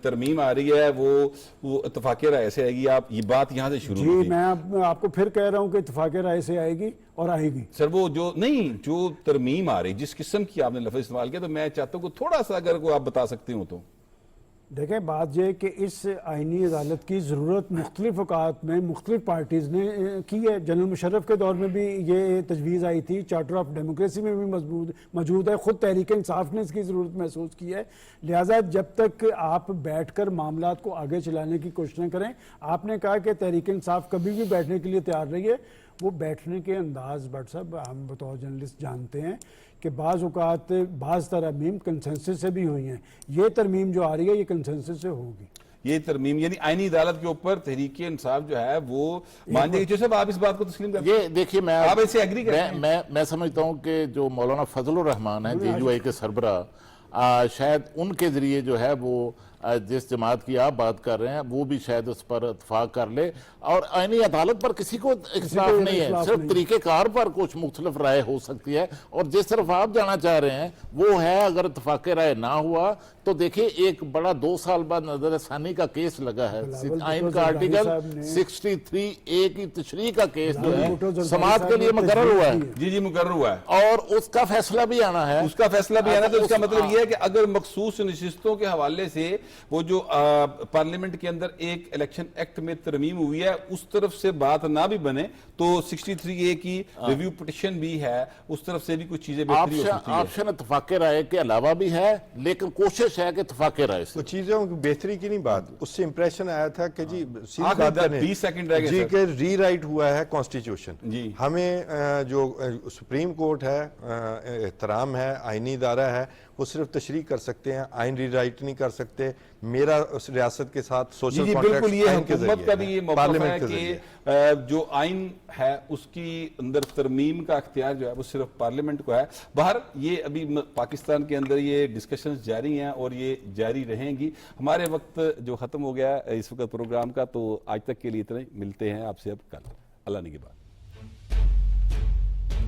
तरमीम आ रही है वो इत्तेफाक राय से आएगी, आप ये बात यहाँ से शुरू जी हुई थी। मैं आपको फिर कह रहा हूं कि इत्तेफाक राय से आएगी और आएगी। सर वो जो तरमीम आ रही, जिस किस्म की आपने लफ्ज इस्तेमाल किया, तो मैं चाहता हूँ थोड़ा सा अगर को आप बता सकते हो तो। देखें, बात यह कि इस आइनी अदालत की ज़रूरत मुख्तलिफ औकात में मुख्तलिफ पार्टीज़ ने की है। जनरल मुशर्रफ के दौर में भी ये तजवीज़ आई थी, चार्टर ऑफ डेमोक्रेसी में भी मौजूद है, ख़ुद तहरीक इंसाफ ने इसकी ज़रूरत महसूस की है। लिहाजा जब तक आप बैठ कर मामलात को आगे चलाने की कोशिश न करें, आपने कहा कि तहरीक इंसाफ कभी भी बैठने के लिए तैयार रही है। वो बैठने के अंदाज भट्ट साहब हम बतौर जर्नलिस्ट जानते हैं कि बाज़ औक़ात बाज़ तरमीम कंसेंसस से भी हुई हैं। ये तरमीम जो आ रही है ये कंसेंसस से होगी। ये तरमीम यानी आईनी अदालत के ऊपर तहरीक इंसाफ जो है वो मान जाएगी। साहब आप इस बात को तस्लीम करते हैं? ये देखिए, आप ऐसे एग्री करते हैं? मैं समझता हूं कि जो मौलाना फजलुर रहमान है JUI के सरबरा, शायद उनके जरिए जो है वो जिस जमात की आप बात कर रहे हैं वो भी शायद उस पर इत्फाक कर ले। और आईनी अदालत पर किसी को इख्तिलाफ नहीं है, सिर्फ तरीक़ेकार पर कुछ मुख्तलिफ राय हो सकती है। और जिस तरफ आप जाना चाह रहे हैं वो है, अगर इत्फाक राय ना हुआ तो देखिए एक बड़ा 2 साल बाद नजरसानी का केस लगा है। आइन का आर्टिकल 63A की तशरीह का केस जो है समाअत के लिए मुकर्रर हुआ है। जी जी, मुकर्रर हुआ है और उसका फैसला भी आना है। उसका फैसला भी आना, तो इसका मतलब यह है कि अगर मखसूस नशिस्तों के हवाले से वो जो पार्लियामेंट के अंदर एक इलेक्शन एक्ट में तरमीम हुई है उस तरफ से बात ना भी बने, तो 63A की रिव्यू पिटिशन भी है, उस तरफ से भी कुछ चीजें बेहतरी हो सकती है। ऑप्शन इत्तेफाक राय के अलावा भी है, लेकिन कोशिश है कि इत्तेफाक राय से तो चीजों की बेहतरी की नहीं बात, उससे इंप्रेशन आया था कि जी सीधी आखिर बात करने 20 सेकंड रह गए जी सर। के रीराइट हुआ है कॉन्स्टिट्यूशन। जी। हमें जो सुप्रीम कोर्ट है, एहतराम है, आईनी इदारा है, वो सिर्फ तशरीह कर सकते हैं, आइन रीराइट नहीं कर सकते। मेरा उस रियासत के साथ सोशल बिल्कुल ये हुकूमत का भी ये मौक़िफ़ है पार्लियामेंट के कि जरिए जो आइन है उसकी अंदर तरमीम का अख्तियार जो है वो सिर्फ पार्लियामेंट को है। बाहर ये अभी पाकिस्तान के अंदर ये डिस्कशंस जारी हैं और ये जारी रहेंगी। हमारे वक्त जो ख़त्म हो गया इस वक्त प्रोग्राम का, तो आज तक के लिए इतना ही। मिलते हैं आपसे अब कल। अल्लाह ने की बात।